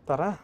Tara.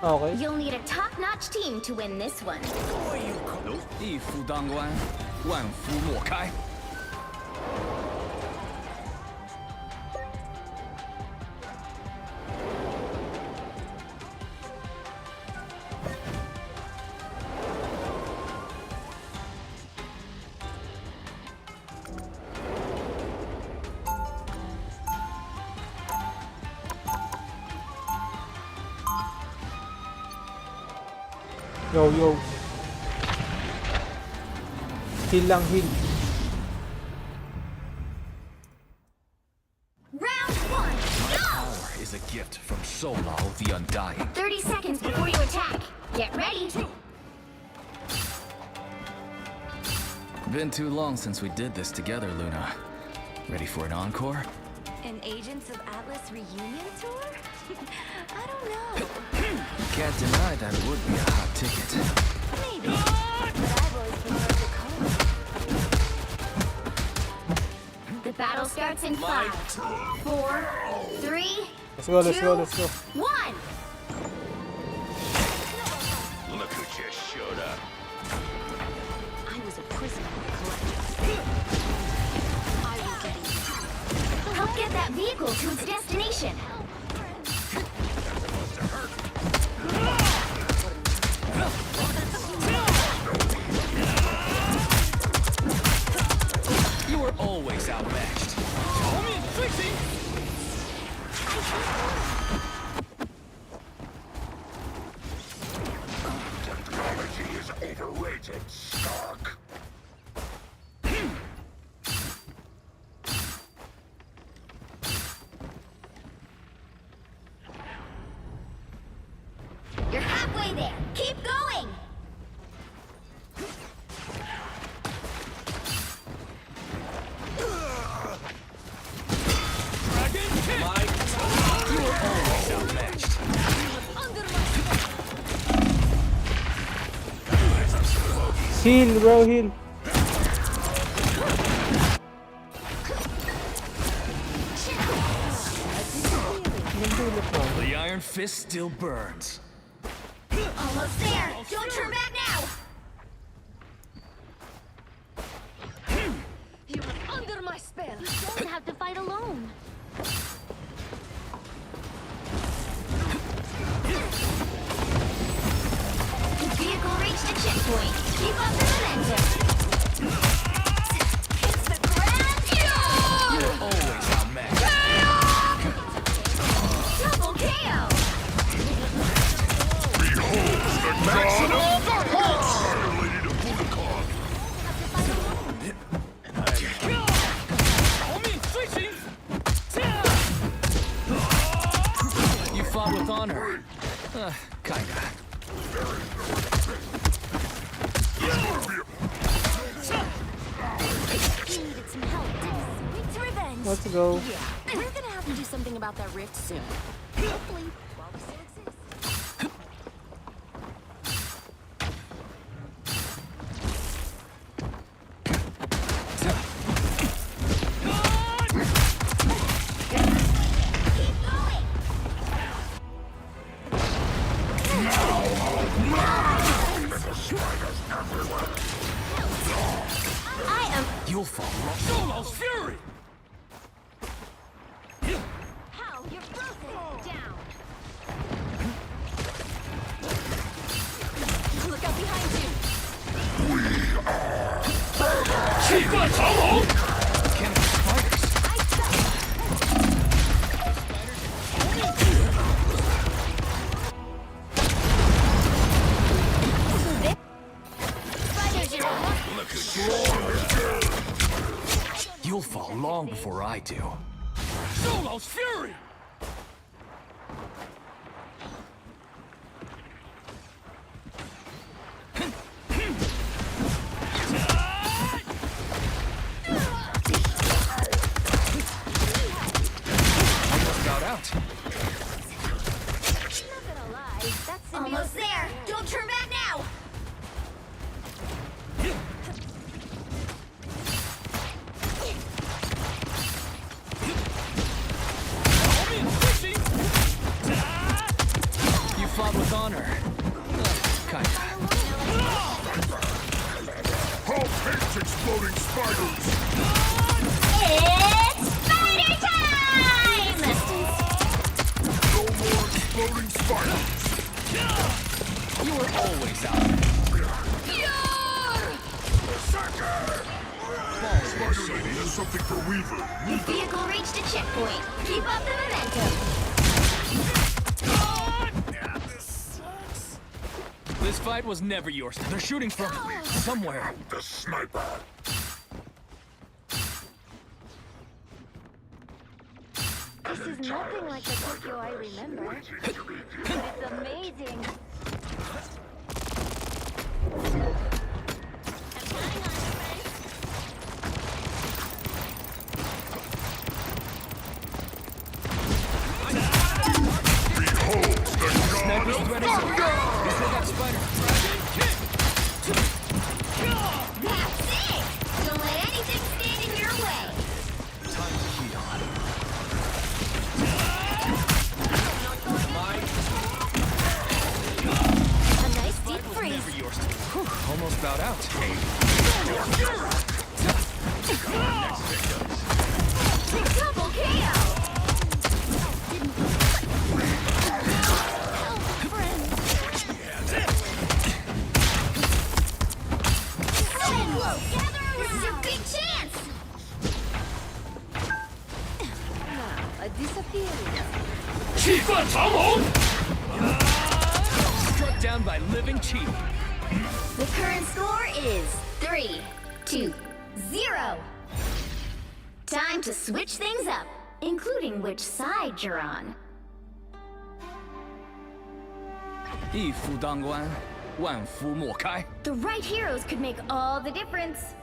Okay. You'll need a top-notch team to win this one. 一夫当关，万夫莫开。Yo, yo. Heal lang, heal. Round one, go! Power is a gift from Solao the Undying. 30 seconds before you attack. Get ready. Been too long since we did this together, Luna. Ready for an encore? An Agents of Atlas reunion tour? I don't know. Can't deny that it would be a hot ticket. Maybe. But I've always preferred the cold. The battle starts in 5, 4, 3, Let's go, let's go, let's go. 1. Look who just showed up. I was a prisoner of Collectus. I will get you. Help get that vehicle to its destination. You were always outmatched. Technology is overrated, Stark. You're halfway there. Keep going. You were always outmatched. Heal, bro, heal. The Iron Fist still burns. Almost there. Don't turn back now. You are under my spell. You don't have to fight alone. The vehicle reached a checkpoint. Keep up the momentum. Hits the ground. You were always outmatched. Double KO. God of the Horse! Lady to Budokan. You fought with honor. Kinda. You needed some help, didn't you? It's revenge. Let's go. Yeah, we're gonna have to do something about that rift soon. Hopefully, while the You'll fall. Solo's fury! How? You're frozen. Down. Look out behind you. Can't spiders. I suck. Spiders, you don't want. You'll fall long before I do. Solo's fury! Almost got out. Not gonna lie. That's Almost there. Don't turn back now. You fought with honor. Kinda. Hulk hates exploding spiders! It's spider time! No more exploding spiders! You were always out. Spider Lady has something for Weaver. Vehicle reached a checkpoint. Keep up the momentum. This fight was never yours. They're shooting from somewhere. The sniper. This is nothing like the Tokyo I remember. But it's amazing. Behold the god of Ready? You still got spider. That's it! Don't let anything stand in your way. Time to heal. A nice deep freeze. Never yours. Whew, almost bowed out. Double KO! This is your big chance! A disappearance. Struck down by living chi. The current score is 3-2-0. Time to switch things up, including which side you're on. 一夫当关，万夫莫开。 The right heroes could make all the difference.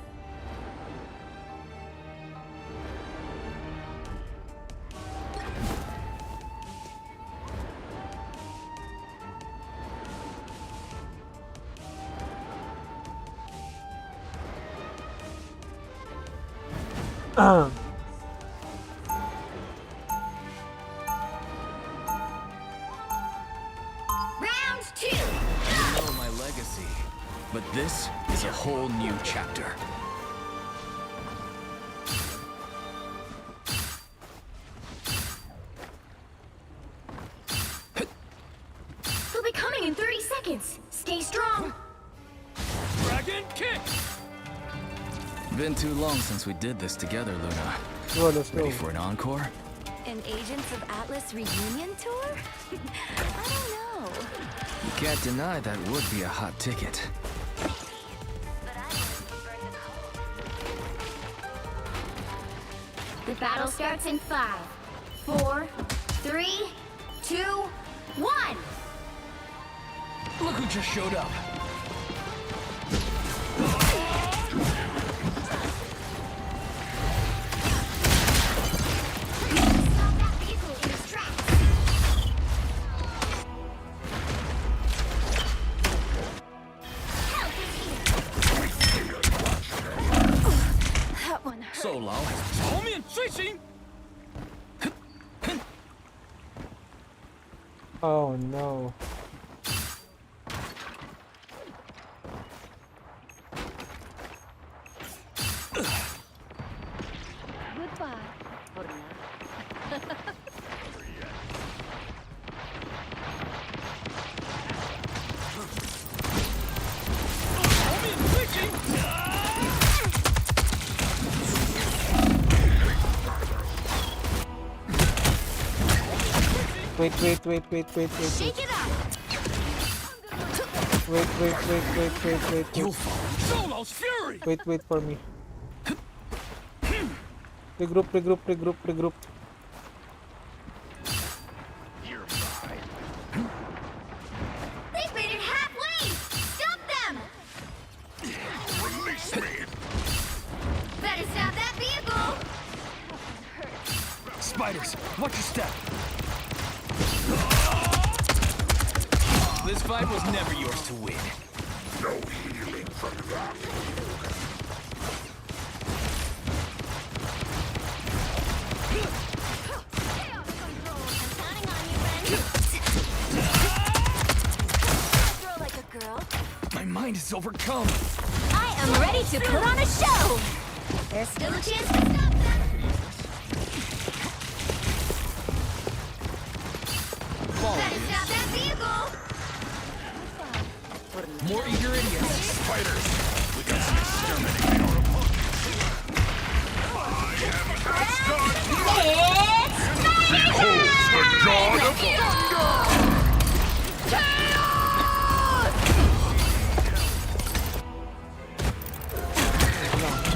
Round 2. know my legacy, but this is a whole new chapter. They'll be coming in 30 seconds. Stay strong. Dragon kick! Been too long since we did this together, Luna. Go, let's go. Ready for an encore? An Agents of Atlas reunion tour? I don't know. You can't deny that would be a hot ticket. But I want to burn the coal. The battle starts in 5, 4, 3, 2, 1. Look who just showed up. Stop that vehicle in its tracks. Help is here. That one hurt. So Lao has 朝面追行. Oh no. Wait. Shake it up. Wait. You'll fall. Solo's fury! Wait for me. Regroup. They've made it halfway. Stop them. Release me! Better stop that vehicle. Spiders, watch your step. This fight was never yours to win. No healing from that. Throw like a girl. My mind is overcome. I am ready to put on a show. There's still a chance to stop them. Better stop that vehicle. More eager idiots. Spiders! We got some exterminating our opponents. I am Asgard! It's Behold the God of Thunder!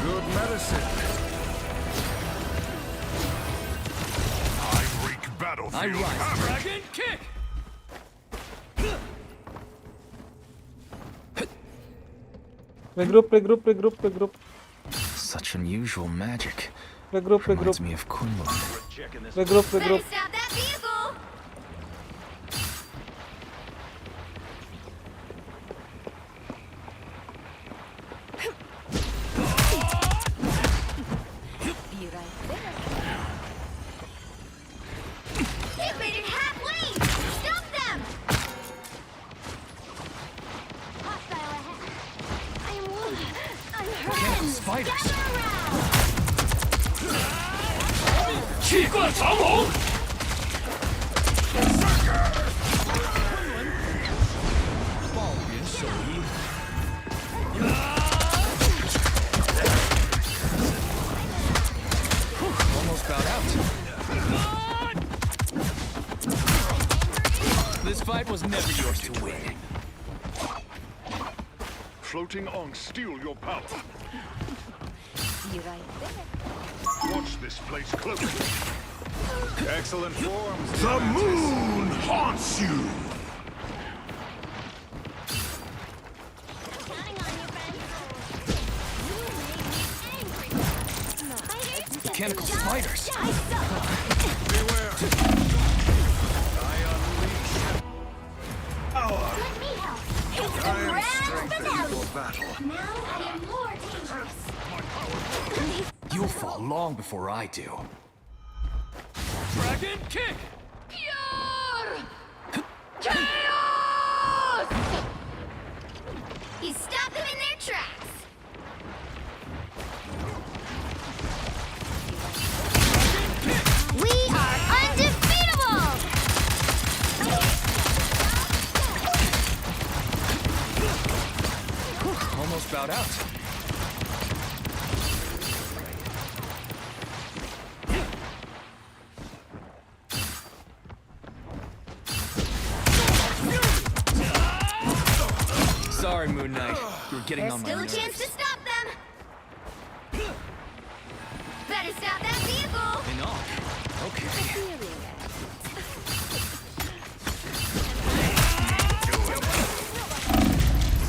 Good medicine. I wreak battlefield I rise. havoc. Dragon kick. Regroup. Such unusual magic. Regroup. Reminds me of Kunlun. Regroup. Better stop that vehicle. Be right there. They've made it halfway. Stop them. Hostile ahead. I am wounded. I'm hurt. Mechanical spiders. Gather around. 气贯长龙！ 暴云手衣。Almost bowed out. This fight was never yours to win. Floating on, steal your power. Be right there. Watch this place closely. Excellent forms. The moon haunts you! Counting on you, friend. You made me angry. Mechanical spiders. Beware! Let me help. It's the I am grand strengthened finale. for battle. Now I am more dangerous. You'll fall long before I do. Dragon kick! You stop them in their tracks. We are undefeatable. Almost bowed out. Sorry, Moon Knight. You were getting There's on my still a nerves. chance to stop them. Better stop that vehicle. Enough. Okay.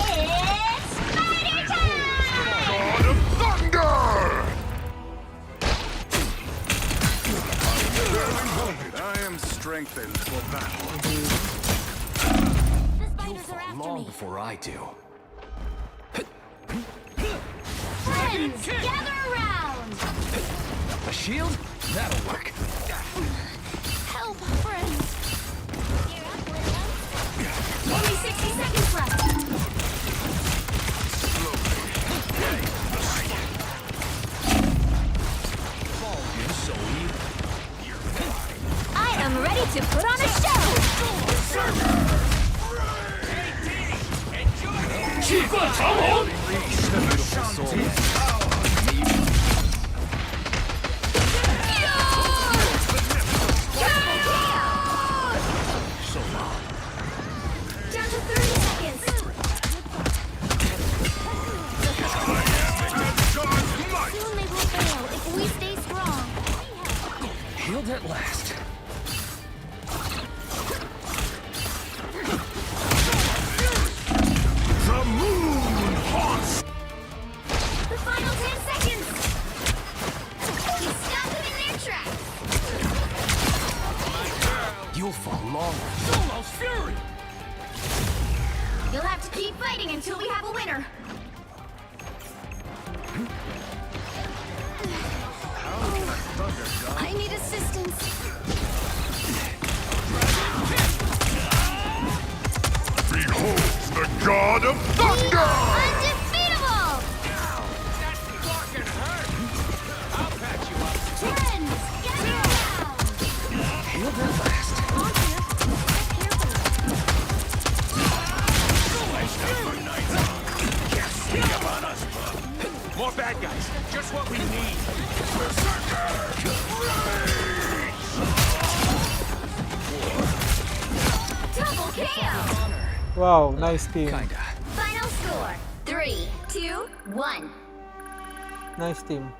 It's fighting time. God of Thunder! I am strengthened for battle. The spiders are after Long me. before I do. Friends, gather around. A shield? That'll work. Help, friends. Only 60 seconds left. I am ready to put on a show. 气贯长龙！ Beautiful soul. Healed at last. The moon haunts. The final 10 seconds! You stop them in their tracks! You'll fall longer. Solo's fury. You'll have to keep fighting until we have a winner. I need assistance. Behold the god of thunder. Undefeatable! That's fucking hurt. I'll patch you up. Friends, gather around! Healed at last. More bad guys. Just what we need. Double KO! Wow, nice team. Kinda. Final score, 3, 2, 1. Nice team.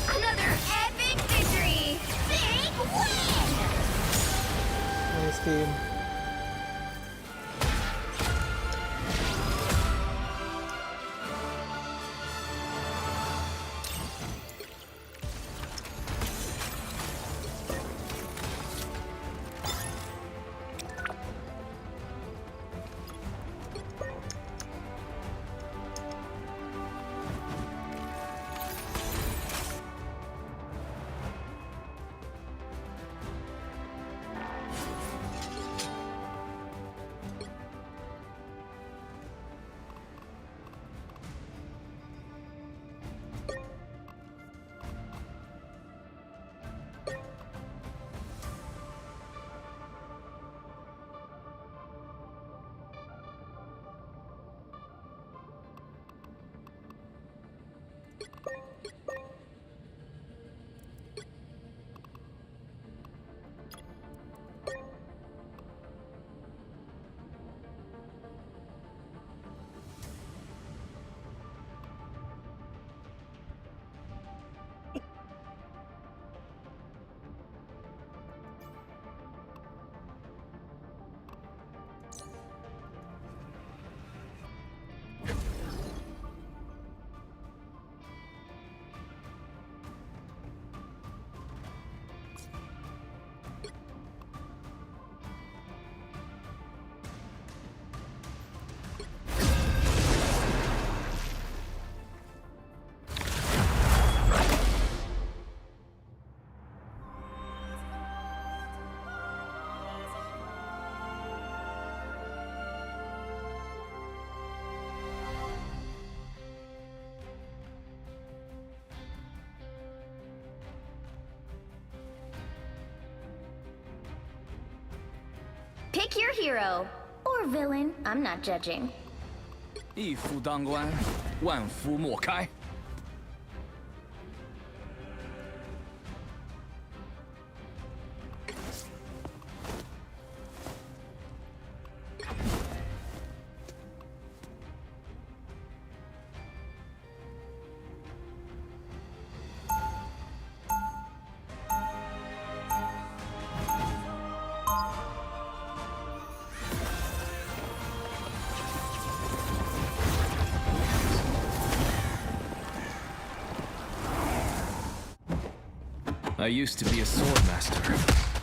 Another epic victory! Big win! Nice team. Pick your hero. Or villain, I'm not judging. 一夫当关，万夫莫开。I used to be a sword master,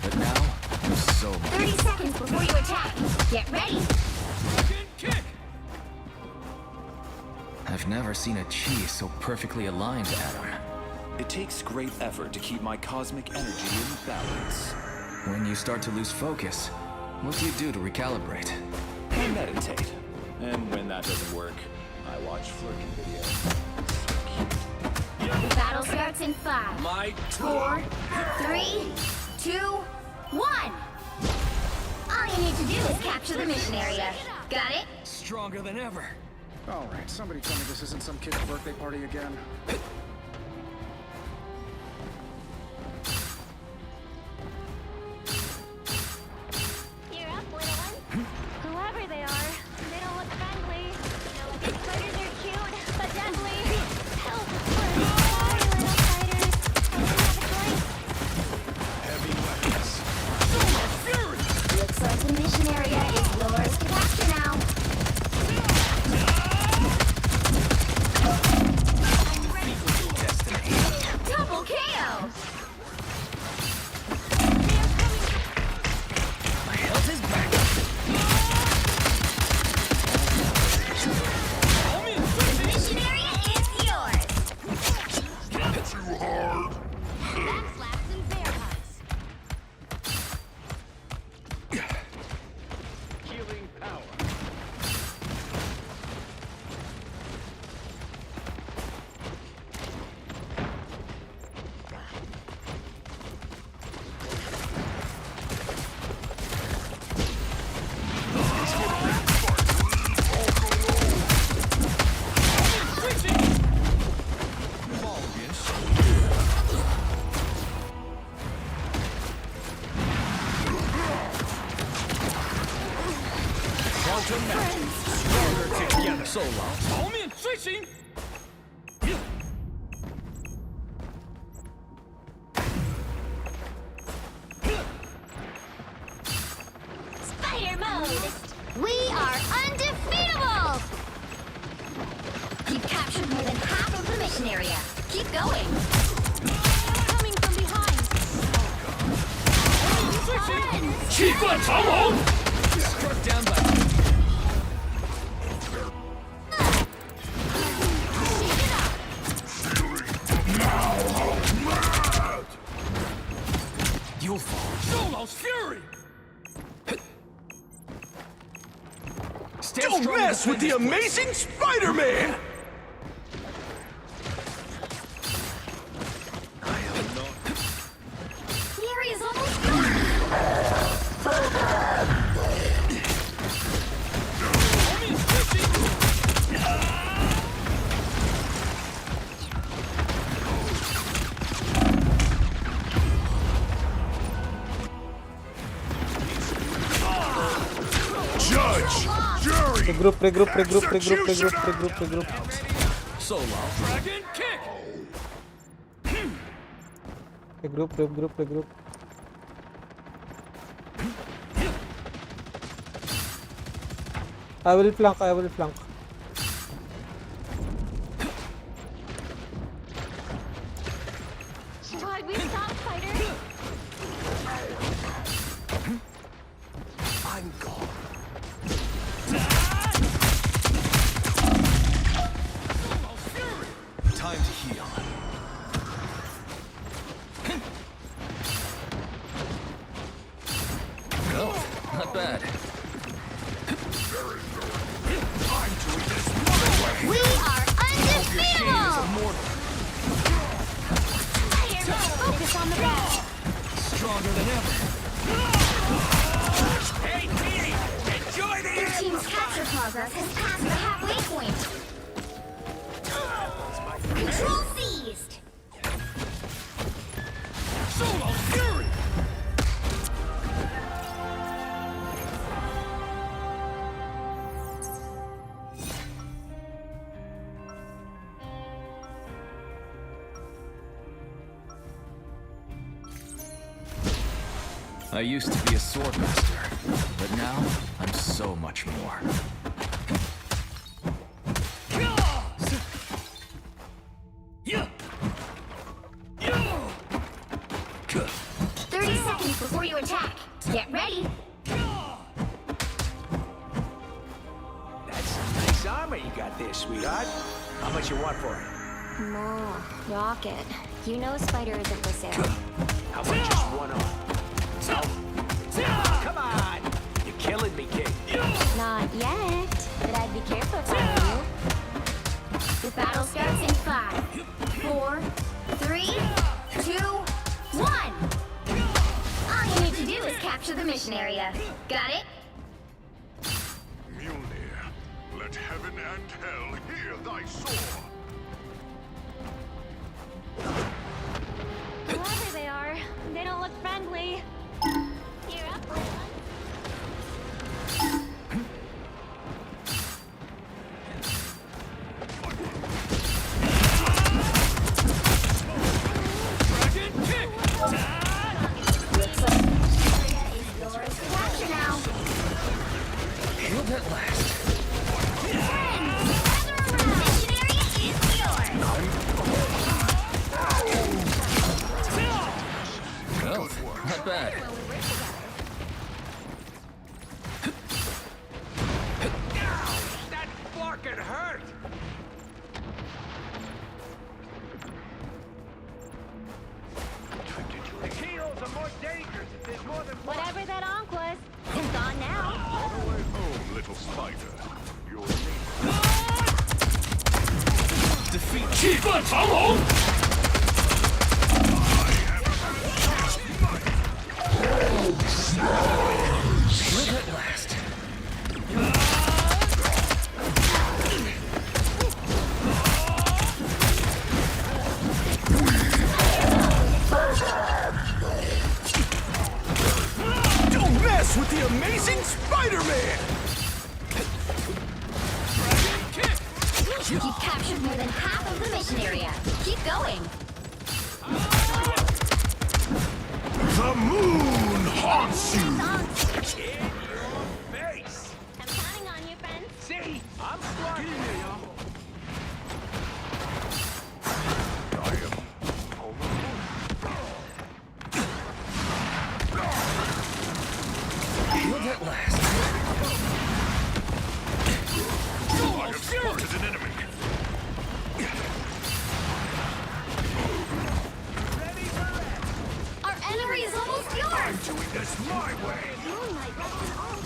but now I'm so much. 30 seconds before you attack. Get ready. Kick. I've never seen a chi so perfectly aligned, Adam. It takes great effort to keep my cosmic energy in balance. When you start to lose focus, what do you do to recalibrate? I meditate. And when that doesn't work, I watch flirting videos. The battle starts in 5, My 4, 3, 2, 1. All you need to do is capture the mission area. Got it? Stronger than ever. All right, somebody tell me this isn't some kid's birthday party again. You're up, little one. Whoever they are, they don't look friendly. These fighters are cute, but deadly. Help! 受劳。朝面追行。 Spider mode! We are undefeatable! You've captured more than half of the mission area. Keep going! Coming from behind! 气贯长龙。 Struck down by. You'll fall. Solo's Fury. Stand Don't strong mess and with the defend this amazing Spider-Man! The area's almost gone! Judge! Jury! Regroup, regroup, regroup, regroup, regroup, regroup, regroup. Solo. Dragon kick! Regroup, regroup, regroup. I will flank, I will flank. Should we stop, Spider? I'm gone. Time to heal. Oh, not bad. We are undefeatable! Spider mode! Focus on the ball! Stronger than ever. Hey, Petey! Enjoy Your this! team's capture progress has passed the halfway point. Control seized! Solo's Fury! I used to be a sword master, but now I'm so much more. Yeah! 30 seconds before you attack. Get ready. That's some nice armor you got there, sweetheart. How much you want for it? No, Rocket. You know Spider isn't for sale. How about just one arm? Come on! You're killing me, kid. Not yet, but I'd be careful if I were you. The battle starts in 5, 4, 3, 2, 1. All you need to do is capture the mission area. Got it? Mjolnir, let heaven and hell hear thy soar! Whoever they are, they don't look friendly. You're up, Leon. Dragon kick! Capture now. Healed at last. Friends, gather around. Mission area is yours. Well, not bad. That fucking hurt! The heroes are more dangerous if there's more than one. Whatever that onk was, it's gone now. On the way home, little spider. You'll need Defeat. 气贯长龙。Healed at last. Don't mess with the amazing Spider-Man! Dragon kick! You've captured more than half of the mission area. Keep going. The moon haunts you! Face! I'm counting on you, friends. See? I'm smart. I am Look at last. I have spotted an enemy. Our enemy is almost yours. Doing this my way. Moonlight rests on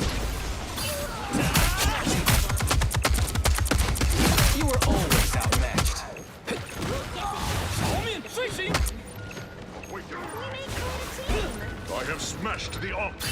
You were always outmatched. Wait, We make quite a team. I have smashed the Ankh.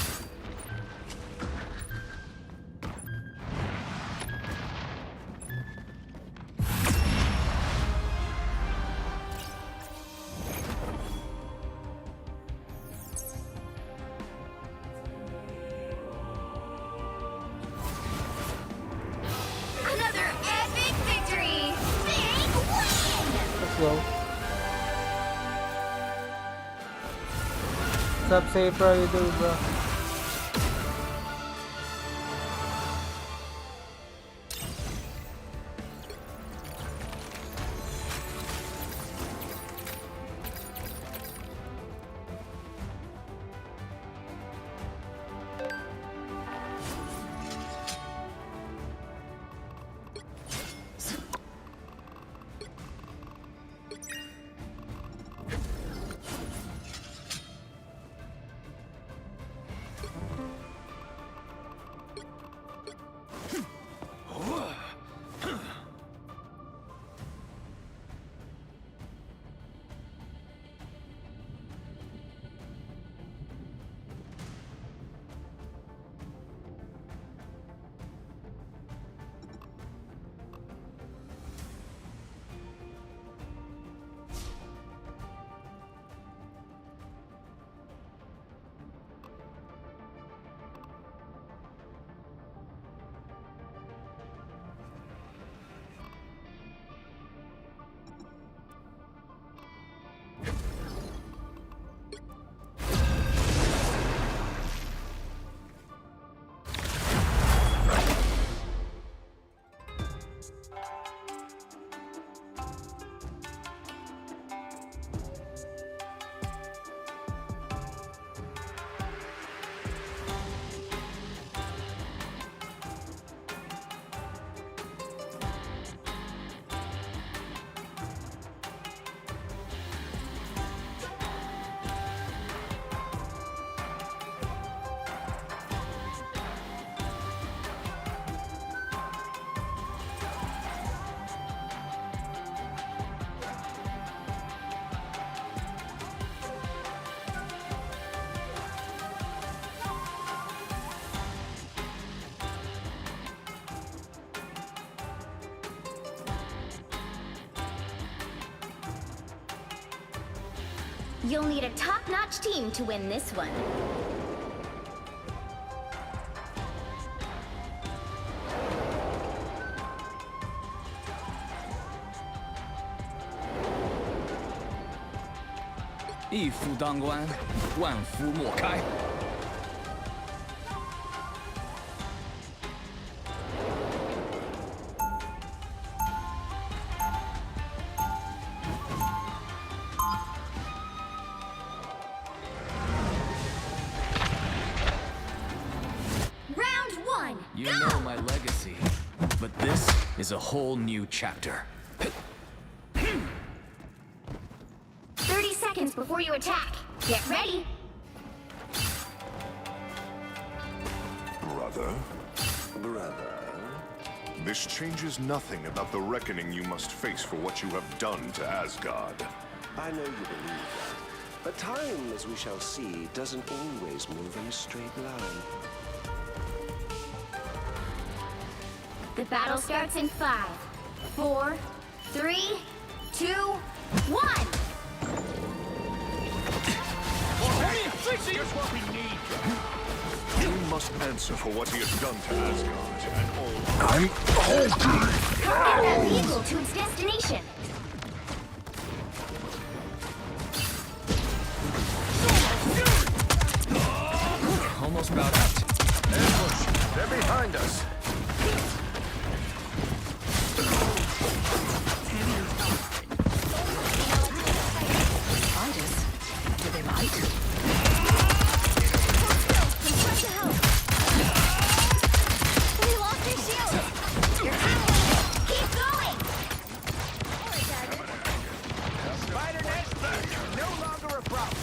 Another epic victory. Big win. Let's go. What's up, Safer? How you doing, bro? You'll need a top-notch team to win this one. Yi fu dang guan, wan fu mo kai. Round one. You know my legacy, but this is a whole new chapter. 30 seconds before you attack. Get ready. Brother? This changes nothing about the reckoning you must face for what you have done to Asgard. I know you believe that. But time, as we shall see, doesn't always move in a straight line. The battle starts in 5, 4, 3, 2, 1. Here's what we need. You must answer for what he has done to Asgard and all. I'm Hulk! Get that vehicle to its destination. Almost about out. Ambush! They're behind us. Do they bite? We lost their shield. You're halfway. Keep going. Spider nest no longer a problem.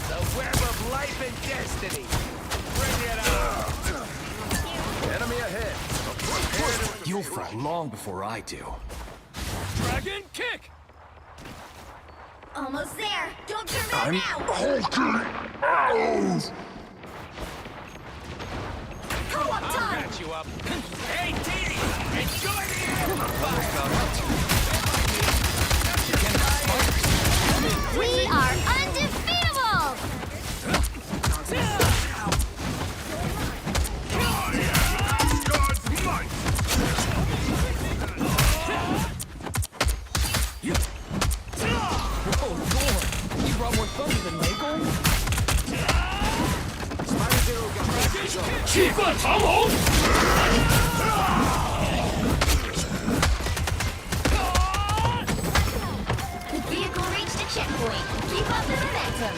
The web of life and destiny. Bring it on. Enemy ahead. You'll fall long before I do. Dragon kick! Almost there. Don't turn back now. Co-op time. Patch you up. Hey, Dee! Enjoy the We are undefeatable. God's might! Oh, Lord! You brought more thunder than Mako? The vehicle reached a checkpoint. Keep up the momentum.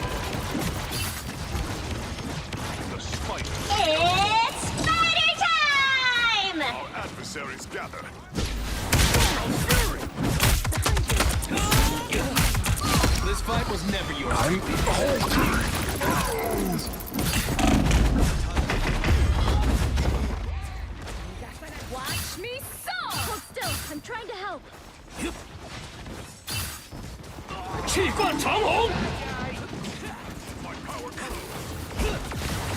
The spider. It's spider time! Our adversaries gather. This fight was never yours. Watch me so! Hold still. I'm trying to help. My power comes.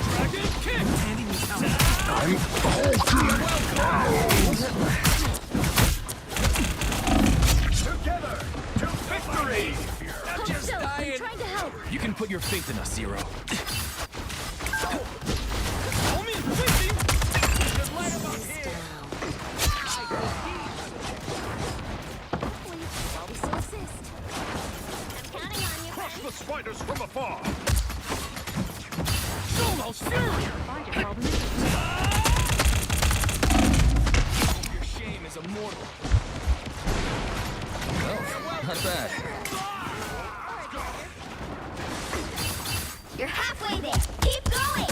Dragon kick! Together to victory! Hold still. I'm trying to help. You can put your faith in us, Zero. Always so assist. I'm counting on you, Crush friend. the spiders from afar! Almost fury! Your shame is immortal. Well, not bad. You're halfway there. Keep going.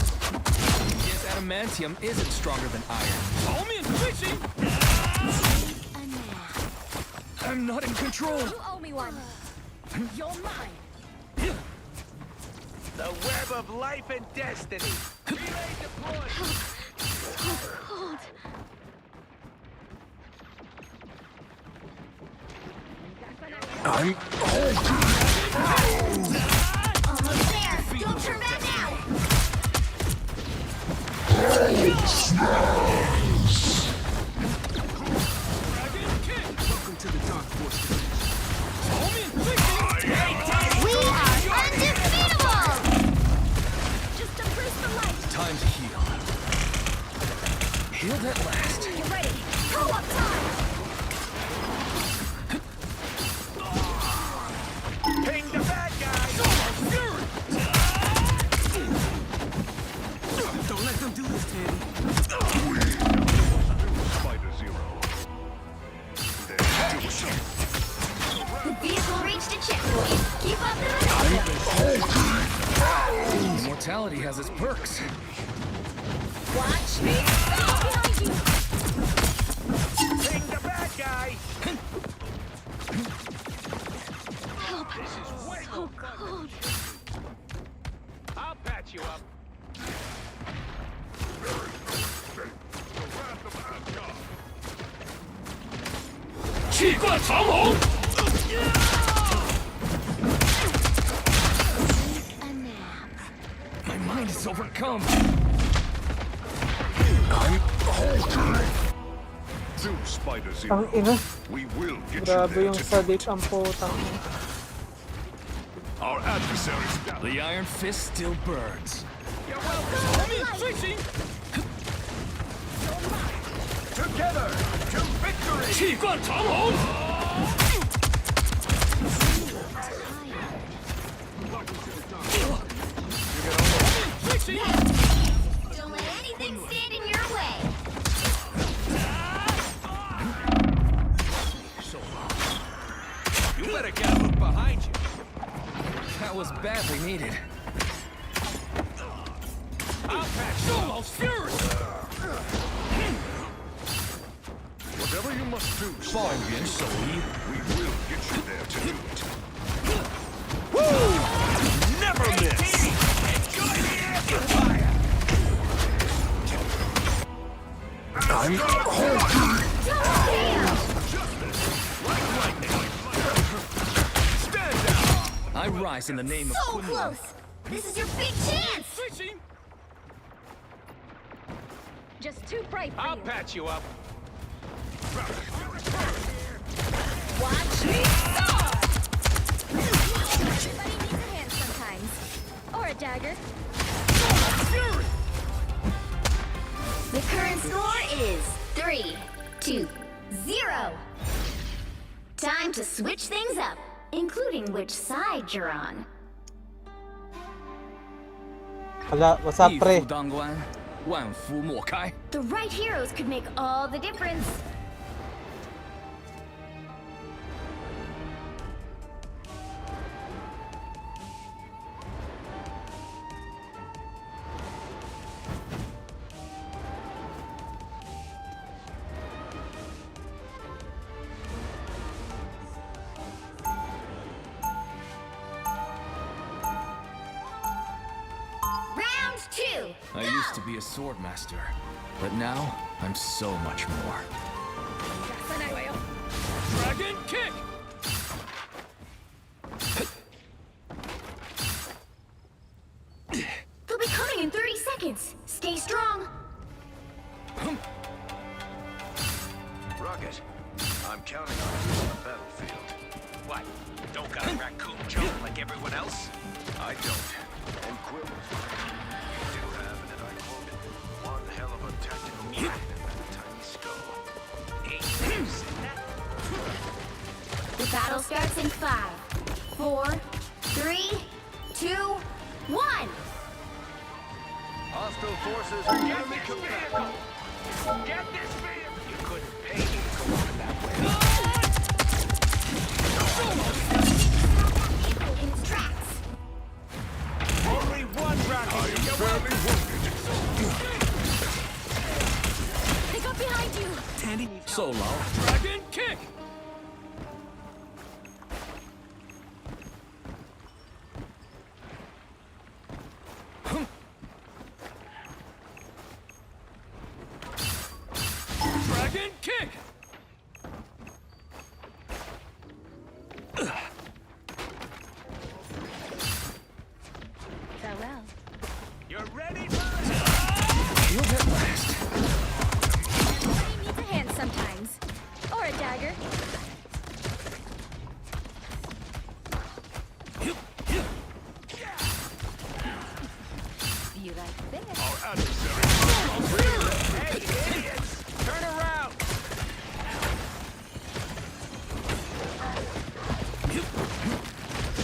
Guess adamantium isn't stronger than iron. Call me fishing! I'm not in control. You owe me one. You're mine. The web of life and destiny. Relay deployed. Cold. Almost there. Don't turn back now. We are undefeatable. Just embrace the light. Time to heal. Healed at last. Get ready. Co-op time. Ping the bad guy. Don't let them do this, Tandy. Spider Zero. The vehicle reached a checkpoint. Keep up the momentum. Immortality has its perks. Watch me so! Behind you. Ping the bad guy. Help. So cold. I'll patch you up. The wrath of Asgard. 气贯长虹。 A nap. My mind is overcome. To Spider Ang Zero. ina. We will get Grabe you yung there today. sadik ang putang. Our adversaries. The Iron Fist still burns. You're welcome. Together to victory. 气贯长虹。 Don't let anything stand in your way. You better get a look behind you. That was badly needed. I'll patch you. Almost fury. Whatever you must do, 爆元手一。 we will get you there to do it. Never miss. Enjoy the amplifier. I'm home. Stand down. I rise in the name of So Kunlun. close. This is your big chance. Just too bright for I'll you. patch you up. Watch me soar. Everybody needs a hand sometimes. Or a dagger. The current score is 3-0. Time to switch things up, including which side you're on. Hala, what's up, 一 pre? 夫当关，万夫莫开。 The right heroes could make all the difference. Round 2. I used to be a sword master, but now I'm so much more. Dragon kick. They'll be coming in 30 seconds. Stay strong. Rocket, I'm counting on you on the battlefield. What? Don't got a raccoon jump like everyone else? I don't. And Quill is right. You do have, and I quote it, one hell of a tactical brain and that tiny skull. Hey, you said that? The battle starts in 5, 4, 3, 2, 1. Hostile forces are nearly combat. Get this vehicle! You couldn't pay me to go on that way. In its tracks. Only one rocket! You're Barely wounded. They got behind you. 受劳。 Dragon kick! Dragon kick! Farewell. You're ready for it? Feel that last. Everybody needs a hand sometimes. Or a dagger. You like this? Our adversaries. Hey, idiots! Turn around!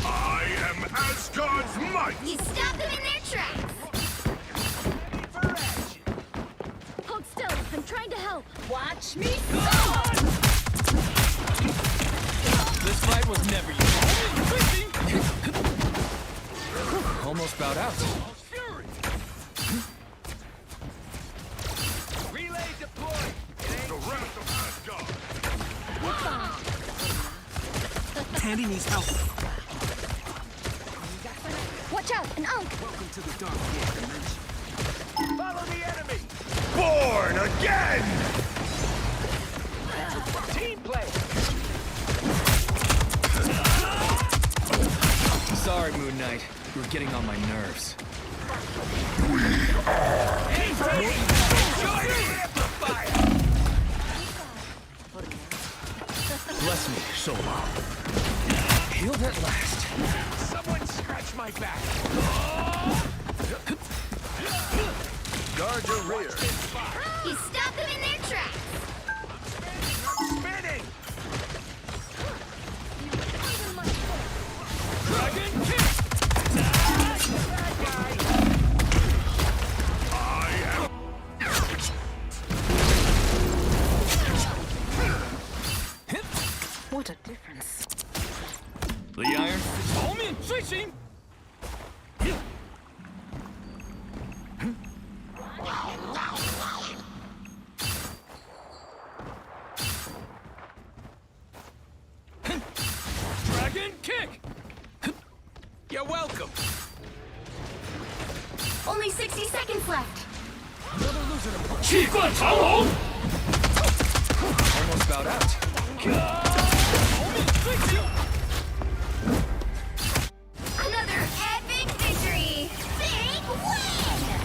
I am Asgard's might. You stop them in their tracks. Ready for action! Hold still. I'm trying to help. Watch me soar. This fight was never easy. Almost bowed out. Fury! Relay deployed! It ain't The wrath of Asgard. Tandy needs help. Watch out! An unk! Welcome to the dark dimension. follow the enemy! Born again! Team play! Sorry, Moon Knight. You were getting on my nerves. Hey, Brady! Enjoy the amplifier! Bless me, Shou Lao. Healed at last. Someone my back. Guard your rear. He stopped them in their tracks. Spinning. Dragon kick! What a difference. The iron. 后面追行。 Dragon kick! You're welcome. Only 60 seconds left. 气贯长虹。 Almost about out. 后面追行。 Another epic victory. Big win.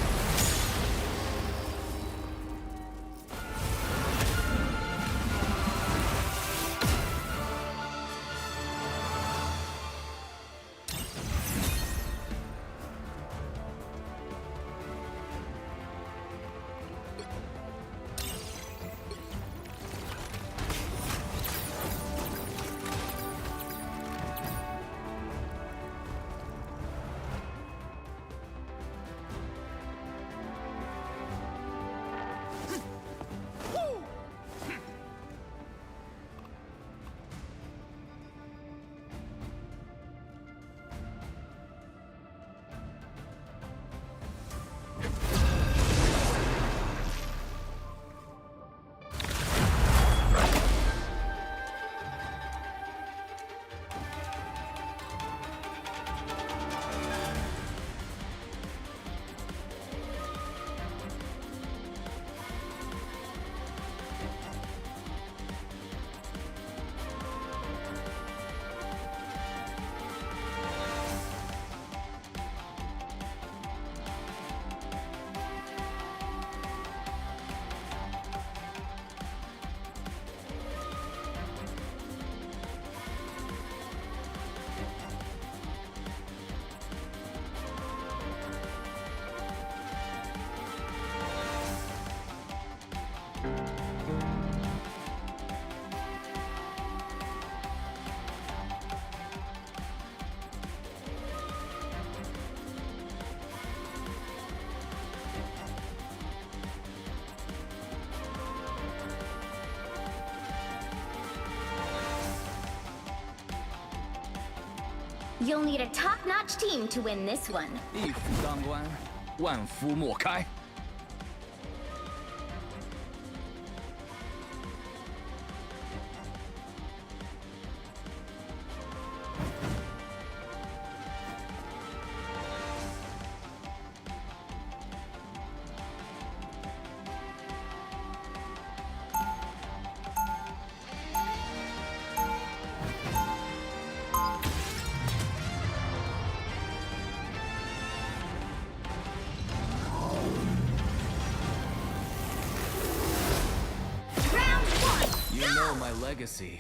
You'll need a top-notch team to win this one. 一夫当关，万夫莫开。 You know my legacy,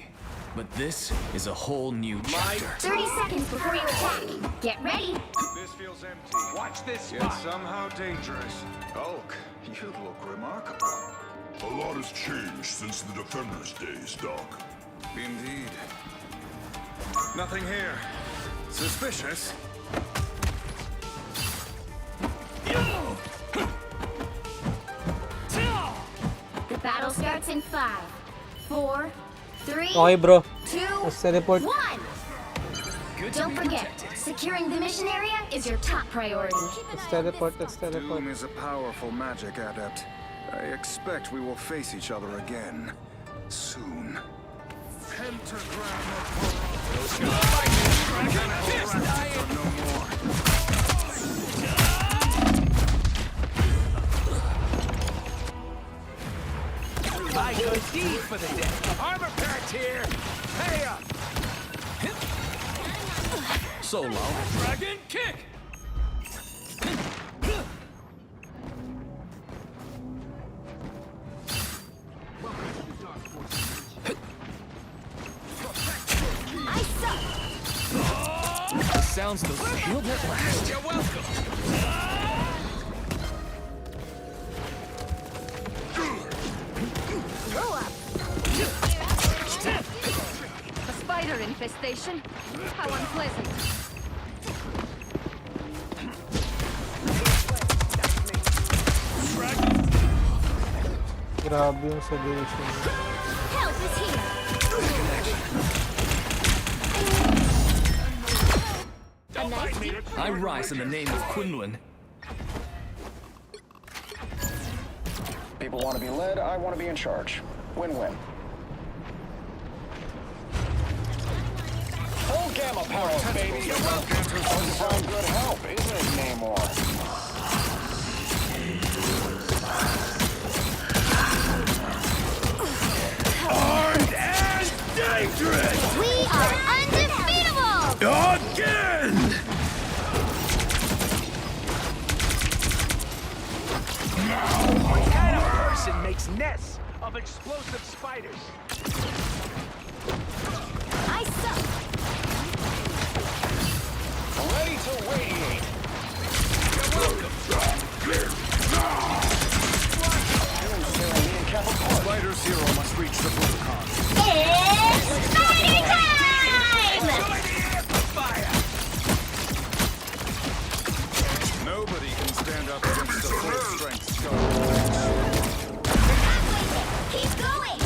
but this is a whole new chapter. 30 seconds before you attack. Get ready. This feels empty. Watch this Yet spot. somehow dangerous. Hulk, you look remarkable. A lot has changed since the Defenders' days, Doc. Indeed. Nothing here. Suspicious. The battle starts in 5, 4, 3, Okay bro, 2, let's teleport. 1. Good to Don't be forget, protected. securing the mission area is your top priority. Let's teleport, let's teleport. Doom is a powerful magic adept. I expect we will face each other again. Soon. Pentagram of No more. I go deep for the day. Armor packs here. Hey up. So low. Dragon kick. I suck. The sound Sounds healed at last. You're welcome. A spider infestation? How unpleasant. Grabe yung sedation. Help is here. A nice deep I rise in the name of Quinlan. People want to be led, I want to be in charge. Win-win. Full gamma power, baby! Doesn't sound good help, isn't it, Namor? Armed and dangerous! We are undefeatable! Again! What kind of person makes nests of explosive spiders? I suck. Ready to radiate. Spider Zero must reach the Rubicon. It's spider time! Nobody can stand up against the full-strength Star. Keep going!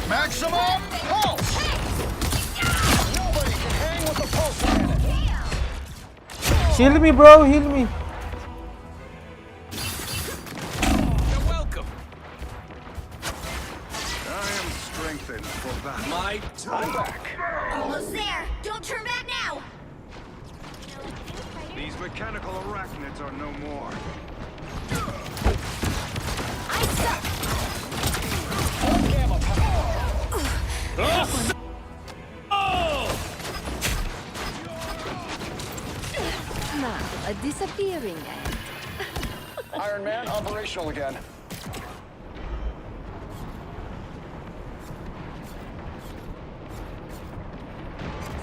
Maximum pulse! Nobody can hang with the pulse cannon. Heal me, bro. Heal me. You're welcome. I am strengthened for battle. I'm back. Almost there! Don't turn back now! These mechanical arachnids are no more. I suck! Full gamma power. Now, a disappearing ant. Iron Man operational again.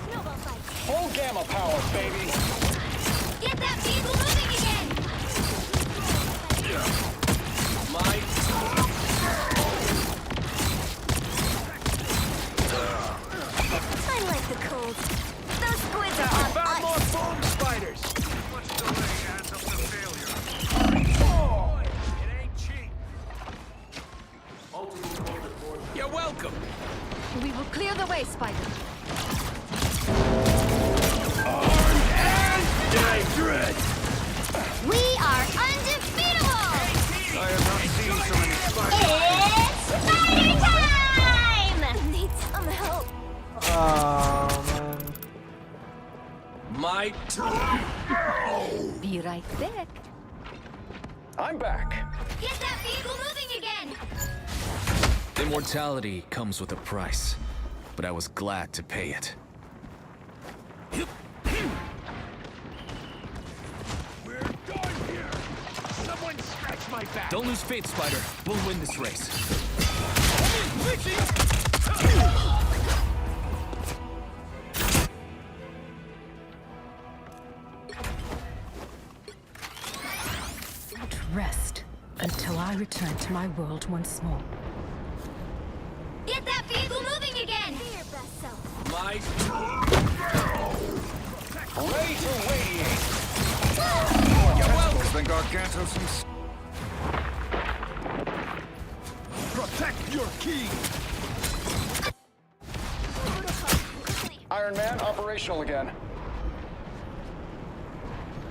Snowball fight! Full gamma power, baby. Get that vehicle moving again! I like the cold. Those squids are on Found more ice! foam spiders. Much delay adds up to failure. It ain't cheap. You're welcome. We will clear the way, Spider. Dangerous! We are undefeatable! I have not seen so many spiders. It's spider time! Need some help. Ah, man. My Be right back. I'm back. Get that vehicle moving again! Immortality comes with a price, but I was glad to pay it. We're done here. Someone scratch my back. Don't lose faith, Spider. We'll win this race. Not rest until I return to my world once more. Get that vehicle moving again! Be your best self. My Ready to radiate. Than Gargantos himself. Protect your key! Iron Man operational again.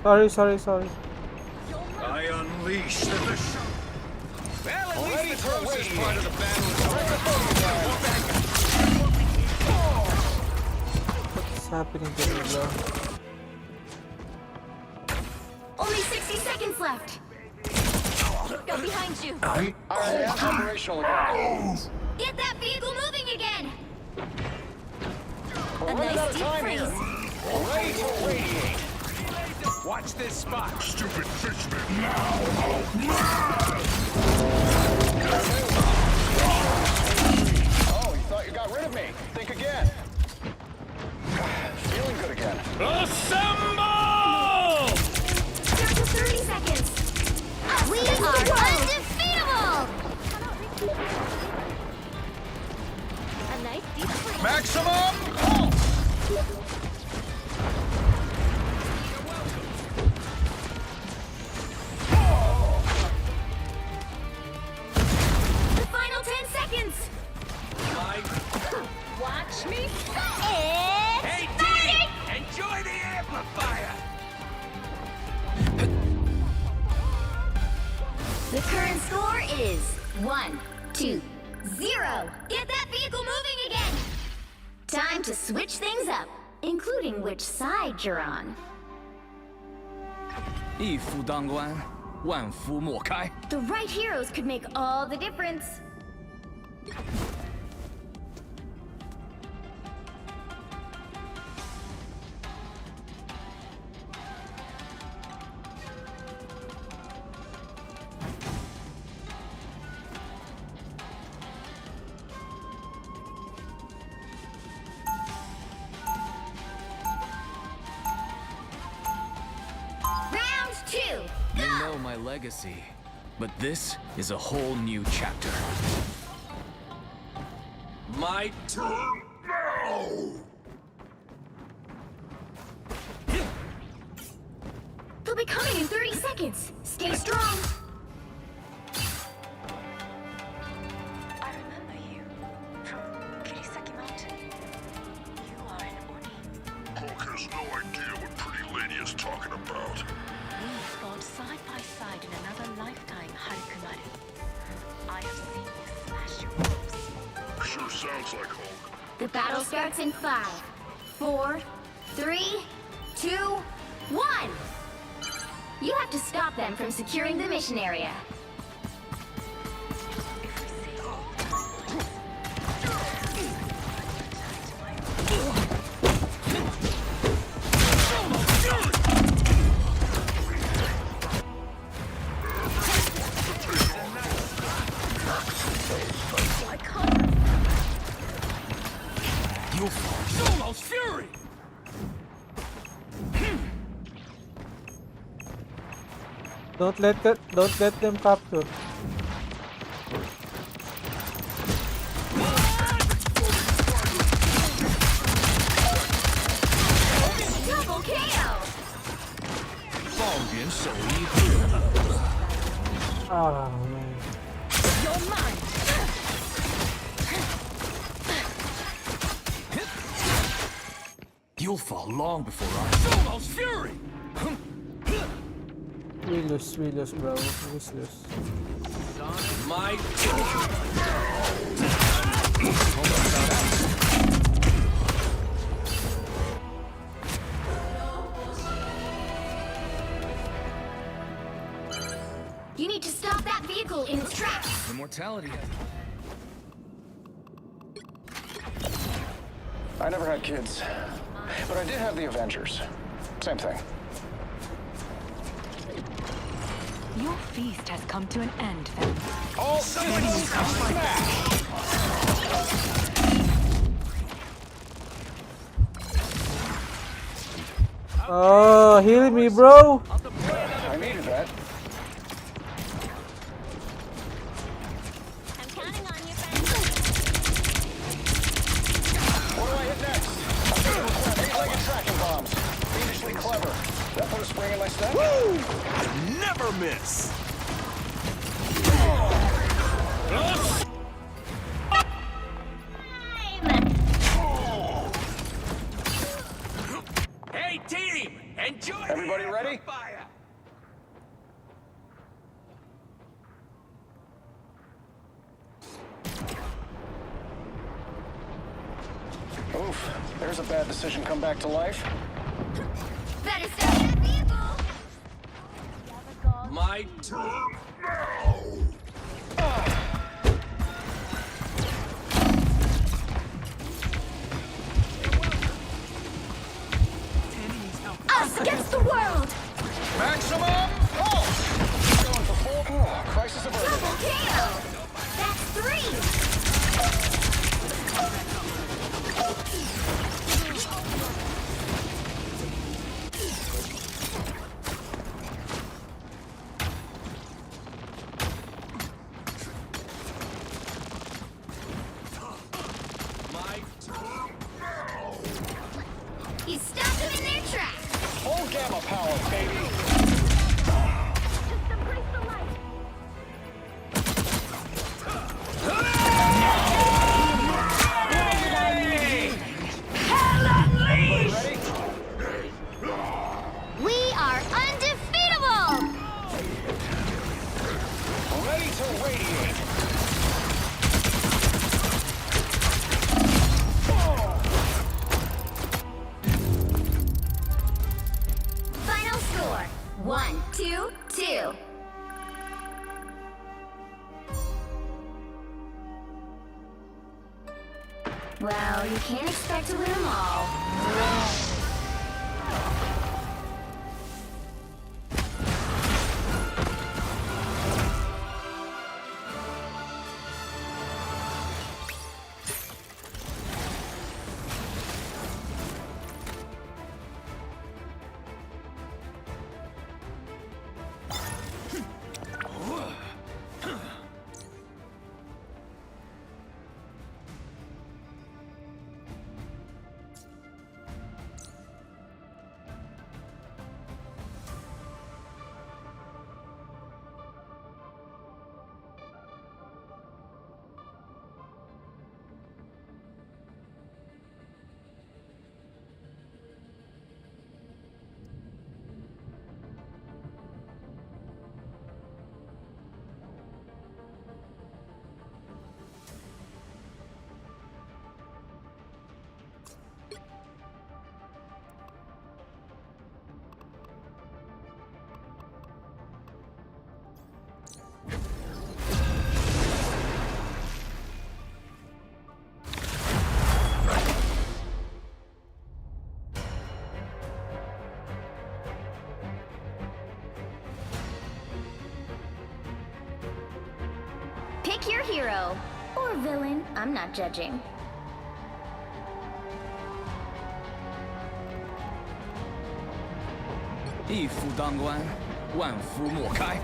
Sorry. I unleash the mission. well, at Ready least to the closest radiate. part of the battle is over. What's happening to me, bro? Only 60 seconds left! Go behind you! Iron Man operational again. Get that vehicle moving again! We're A running out nice of deep time here. freeze. Ready to radiate. Watch this spot. Stupid fishman. Now, Oh, you thought you got rid of me? Think again. Feeling good again. assemble! Down to 30 seconds. We are undefeatable! A nice deep breath. Maximum pulse! The final 10 seconds. Watch me. Hey, It's Dee! starting! Enjoy the amplifier! The current score is 1-2-0. Get that vehicle moving again. Time to switch things up, including which side you're on. 一夫当关，万夫莫开。 The right heroes could make all the difference. Round 2. You know my legacy, but this is a whole new chapter. My turn now! They'll be coming in 30 seconds. Stay strong. I remember you from Kirisaki Mountain. You are an Oni. Hulk has no idea what pretty lady is talking about. We fought side by side in another lifetime, Harikumaru. I have seen you smash your ropes. Sure sounds like Hulk. The battle starts in 5, 4, 3, 2, 1. You have to stop them from securing the mission area. If we see I can't. You'll fall. Solo's fury! Don't let them capture. Double KO! 抱元守一。 Ah, man. You're mine. You'll fall long before I. Solo's fury! We lose, bro. We lose. My turn! You need to stop that vehicle in its tracks. Immortality. I never had kids, but I did have the Avengers. Same thing. Your feast has come to an end, then. All enemies come back! Oh, heal me, bro. I needed that. I'm counting on you, friend. What do I hit next? I'm going to request 8-legged tracking bombs. Fiendishly clever. That put a spring in my step? Never miss! Hey, team! Enjoy Everybody the ready? amplifier! Oof. There's a bad decision come back to life. Better stop that vehicle. My turn now! Us against the world. Maximum pulse! Going for full crisis averted. Double kill! That's 3! You stopped them in their tracks! Full gamma power, baby! Just embrace the light. Ready? We are undefeatable! Ready to radiate. Final score 1-2-2. Well, you can't expect to win them all. Pick your hero. Or villain, I'm not judging. 一夫当关，万夫莫开。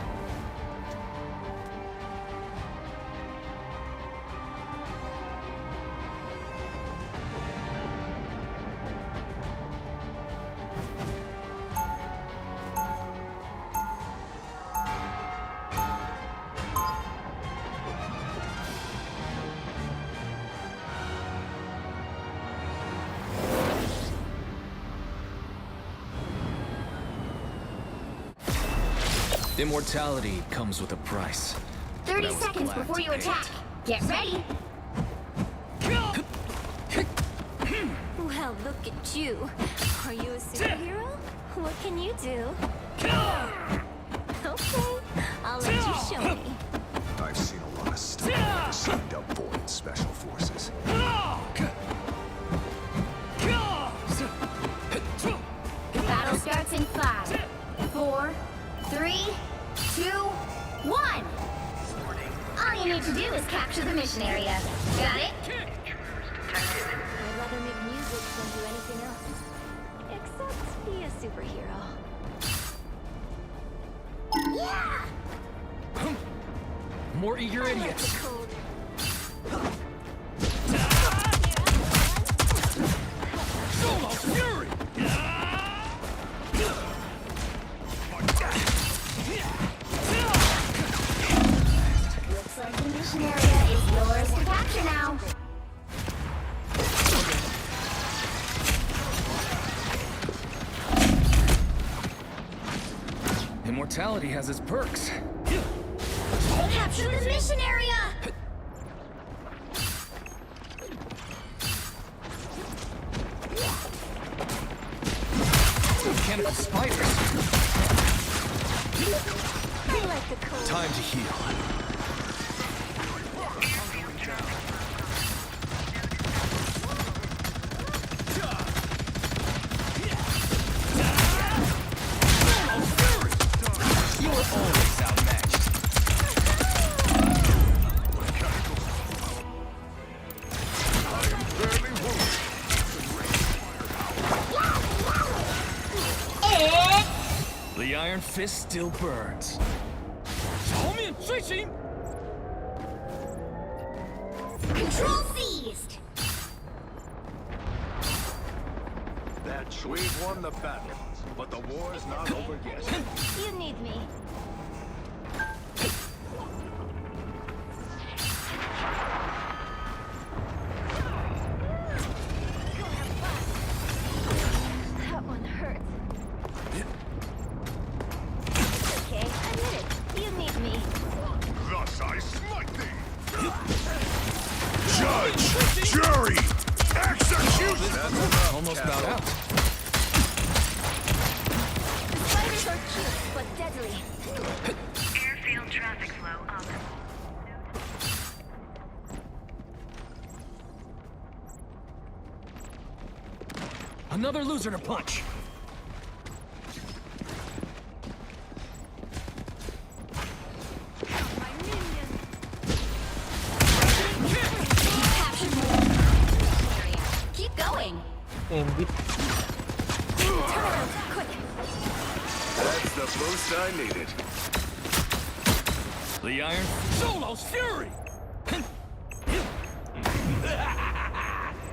Immortality comes with a price. 30 I was seconds glad before to you pay attack. it. Get ready. Well, look at you. Are you a superhero? What can you do? Okay, I'll let you show me. I've seen a lot of stuff never signed up for in Special Forces. Battle starts in 5, 4, 3, 2, 1. All you need to do is capture the mission area. Got it? I'd rather make music than do anything else. Except be a superhero. Yeah! More eager I like idiots. the cold. Solos Fury! Looks like the mission area is yours to capture now. Immortality has its perks. Capture the mission area! Mechanical spiders. I like the cold. Time to heal. Fury! fist still burns. Control seized. We've won the battle, but the war is not over yet. You need me. That one hurt. Okay, admit it. You need me. Thus I smite thee! Judge! Jury! Execution! Almost about out. Spiders are cute, but deadly. Airfield traffic flow optimal. Another loser to punch. My minion. Captured more than area. Keep going. MB. Turn around, quick. That's the boost I needed. The Iron Solo's Fury!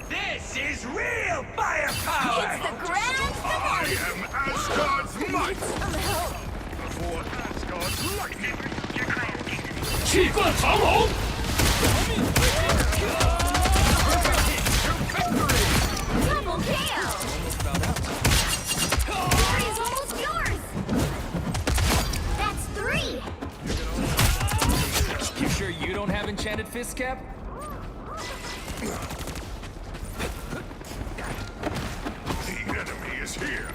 This is real firepower! It's the grand I am Asgard's might! A little. Before Asgard's lightning! double KO. Victory is almost yours. That's 3. You sure you don't have enchanted fist, Cap? The enemy is here!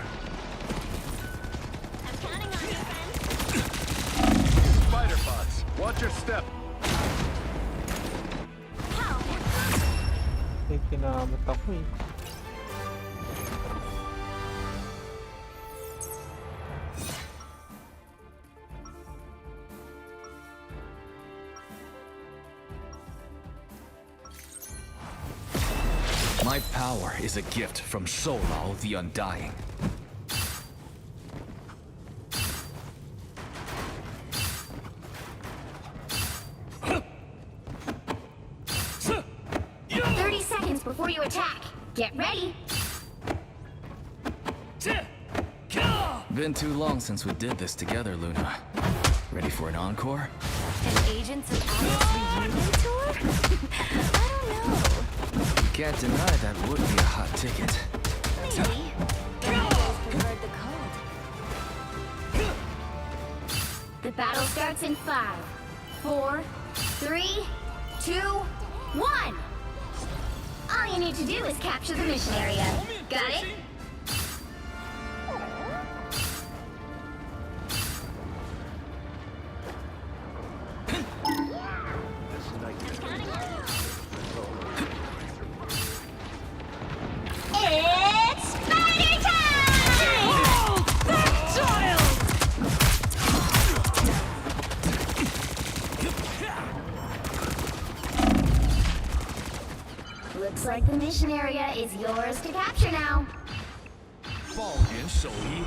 I'm counting on you, friend. Spider bots, watch your step. How? May kinamot ako eh. My power is a gift from Solal the Undying. Before you attack, get ready. Been too long since we did this together, Luna. Ready for an encore? An Agents of Atlas reunion tour? I don't know. Can't deny that would be a hot ticket. Maybe. But I always preferred the cold. The battle starts in 5, 4, 3, 2, 1. All you need to do is capture the mission area. Got it? It's Spider time! Looks like the mission area is yours to capture now. Ball in, Sohi.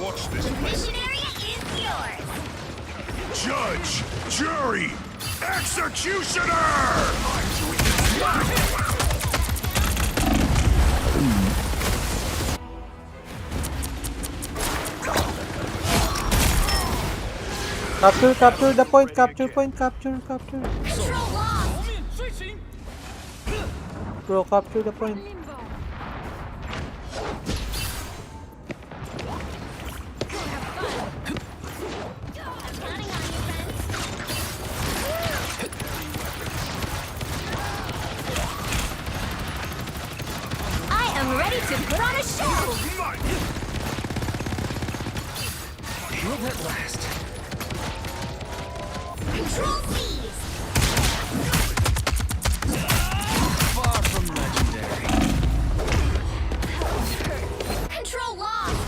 Watch this The place. mission area is yours. Judge! Jury! Executioner! Capture the point, capture. Control lost. Bro, capture the point. I am ready to put on a show. Will that last? Control seized. Far from legendary. Control lost.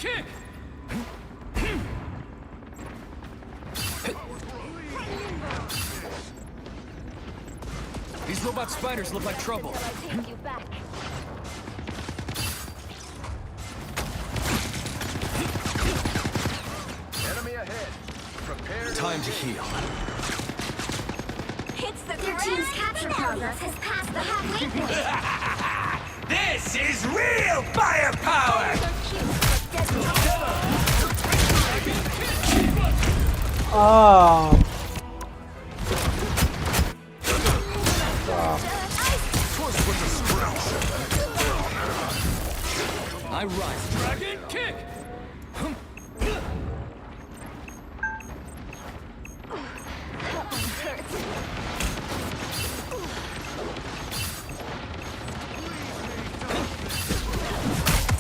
kick! These robot spiders look like trouble. Till I take you back. Enemy ahead. Prepare to Time to heal. It's the Your team's capture progress has passed the halfway point. This is real firepower! Ah. I rise. Dragon kick!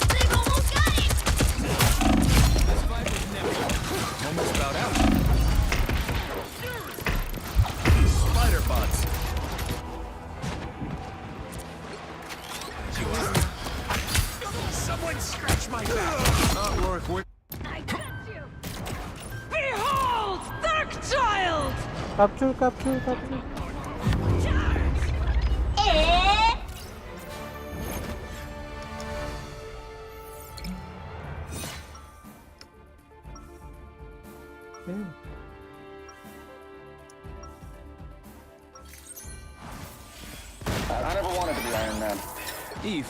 They've almost got it! Almost about out. Spider bots. Someone scratch my back! Not worth waiting. I got you. Behold, Darkchild! Capture, capture, capture. Yeah. I never wanted to be Iron Man. Eve,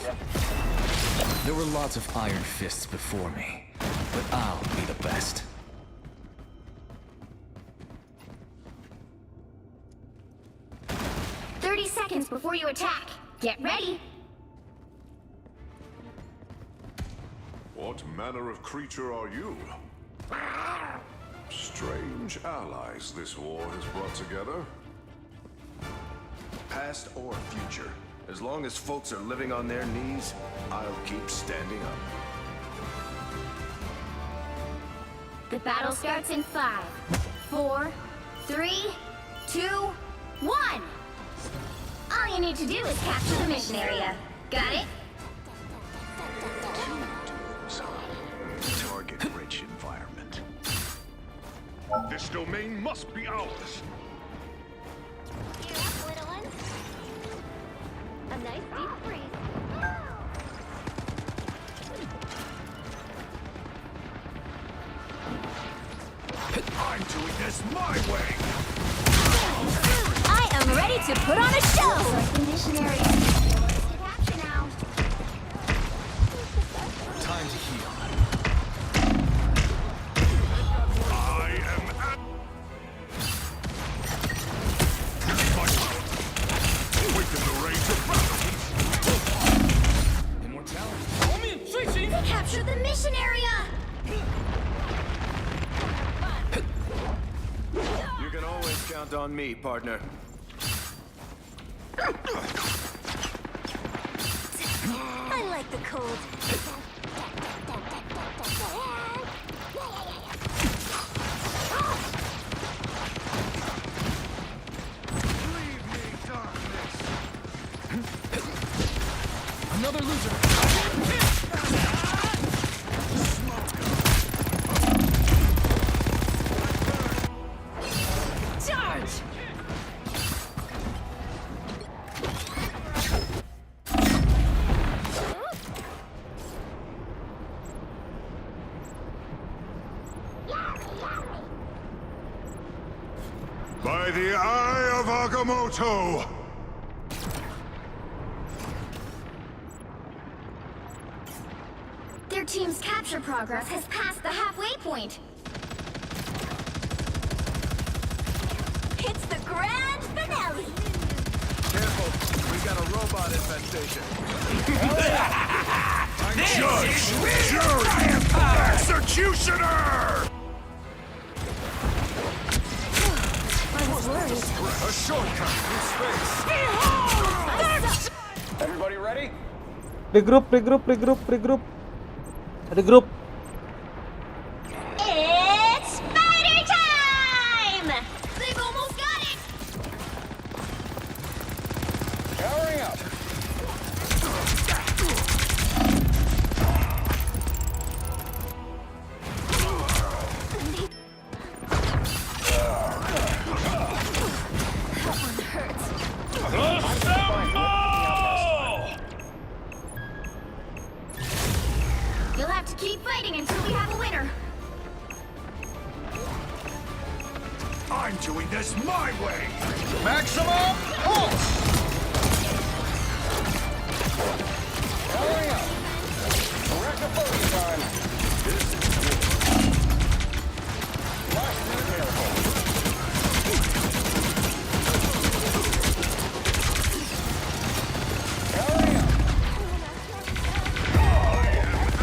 there were lots of iron fists before me, but I'll be the best. Seconds before you attack. Get ready. What manner of creature are you? Strange allies this war has brought together. Past or future. As long as folks are living on their knees, I'll keep standing up. The battle starts in 5, 4, 3, 2, 1. All you need to do is capture the mission area. Got it? Target-rich environment. This domain must be ours. Gear up, little one. A nice deep freeze. I'm doing this my way. I am ready to put on a show! Select the mission area. To capture now. Time to heal. I am at... Within the range of battle. Immortality. They captured the mission area! You can always count on me, partner. I like the cold. Another loser. Charge! By the eye of Agamotto! Their team's capture progress has passed the halfway point. It's the grand finale! Careful, we got a robot infestation. Judge! Jury! Executioner! I was worried. A shortcut through space. Everybody ready? Regroup, regroup, regroup, regroup. Regroup. It's spider time! They've almost got it! Powering up. You'll have to keep fighting until we have a winner. I'm doing this my way! Maximum pulse! Powering up. Direct the focus time. Last minute miracle. Powering up.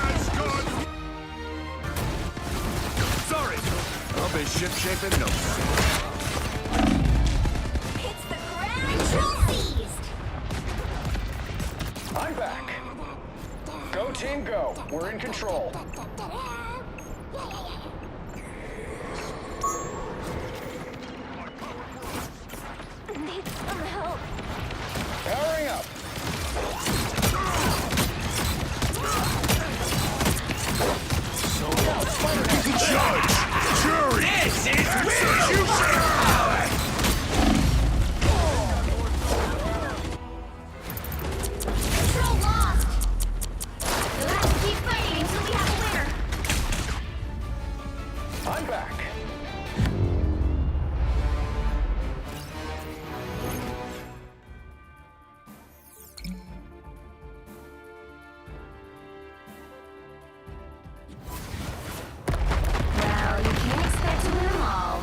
As good! Sorry! I'll be ship-shape in no time. Hits the ground. Control seized. I'm back. Go team, go. We're in control. Need some help. Powering up. Judge! Jury! This is execution! Control lost. You'll have to keep fighting until we have a winner. I'm back. Well, you can't expect to win them all.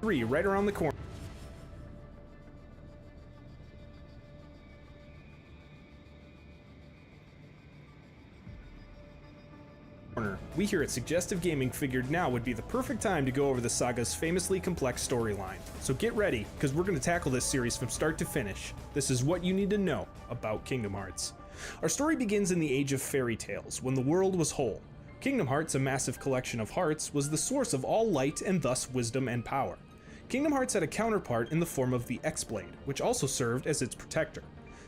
Right around the corner. We here at Suggestive Gaming figured now would be the perfect time to go over the saga's famously complex storyline. So get ready, because we're going to tackle this series from start to finish. This is what you need to know about Kingdom Hearts. Our story begins in the age of fairy tales, when the world was whole. Kingdom Hearts, a massive collection of hearts, was the source of all light and thus wisdom and power. Kingdom Hearts had a counterpart in the form of the X-Blade, which also served as its protector.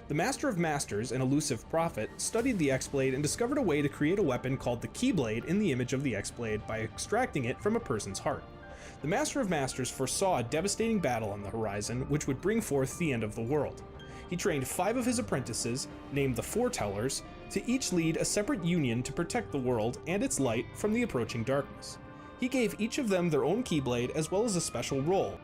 The Master of Masters, an elusive prophet, studied the X-Blade and discovered a way to create a weapon called the Keyblade in the image of the X-Blade by extracting it from a person's heart. The Master of Masters foresaw a devastating battle on the horizon which would bring forth the end of the world. He trained 5 of his apprentices, named the Foretellers, to each lead a separate union to protect the world and its light from the approaching darkness. He gave each of them their own Keyblade as well as a special role.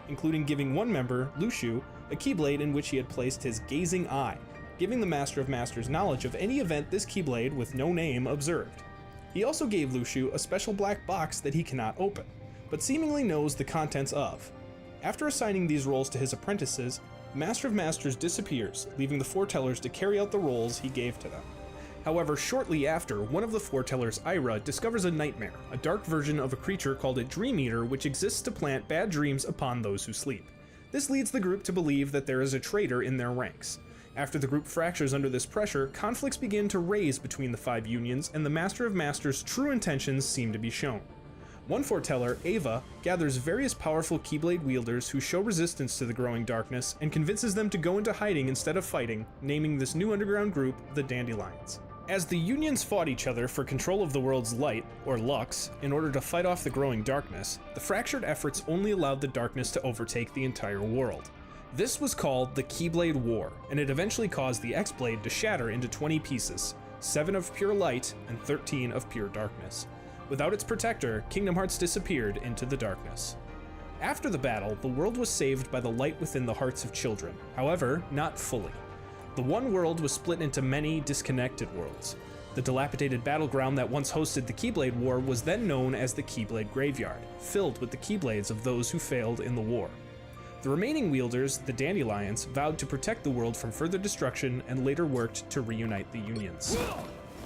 Including giving one member, Luxu, a Keyblade in which he had placed his Gazing Eye, giving the Master of Masters knowledge of any event this Keyblade with no name observed. He also gave Luxu a special black box that he cannot open, but seemingly knows the contents of. After assigning these roles to his apprentices, the Master of Masters disappears, leaving the Foretellers to carry out the roles he gave to them. However, shortly after, one of the Foretellers, Ira, discovers a nightmare, a dark version of a creature called a Dream Eater which exists to plant bad dreams upon those who sleep. This leads the group to believe that there is a traitor in their ranks. After the group fractures under this pressure, conflicts begin to raise between the 5 unions, and the Master of Masters' true intentions seem to be shown. One foreteller, Ava, gathers various powerful Keyblade wielders who show resistance to the growing darkness and convinces them to go into hiding instead of fighting, naming this new underground group the Dandelions. As the unions fought each other for control of the world's light, or Lux, in order to fight off the growing darkness, the fractured efforts only allowed the darkness to overtake the entire world. This was called the Keyblade War, and it eventually caused the X-Blade to shatter into 20 pieces, 7 of pure light and 13 of pure darkness. Without its protector, Kingdom Hearts disappeared into the darkness. After the battle, the world was saved by the light within the hearts of children, however, not fully. The one world was split into many disconnected worlds. The dilapidated battleground that once hosted the Keyblade War was then known as the Keyblade Graveyard, filled with the Keyblades of those who failed in the war. The remaining wielders, the Dandelions, vowed to protect the world from further destruction and later worked to reunite the unions.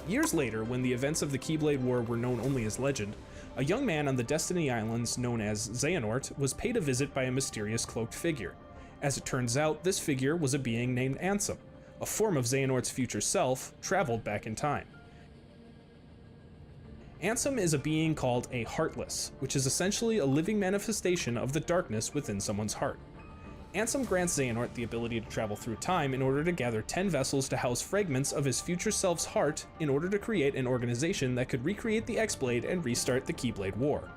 Years later, when the events of the Keyblade War were known only as legend, a young man on the Destiny Islands known as Xehanort was paid a visit by a mysterious cloaked figure. As it turns out, this figure was a being named Ansem, a form of Xehanort's future self, traveled back in time. Ansem is a being called a Heartless, which is essentially a living manifestation of the darkness within someone's heart. Ansem grants Xehanort the ability to travel through time in order to gather 10 vessels to house fragments of his future self's heart in order to create an organization that could recreate the X-Blade and restart the Keyblade War.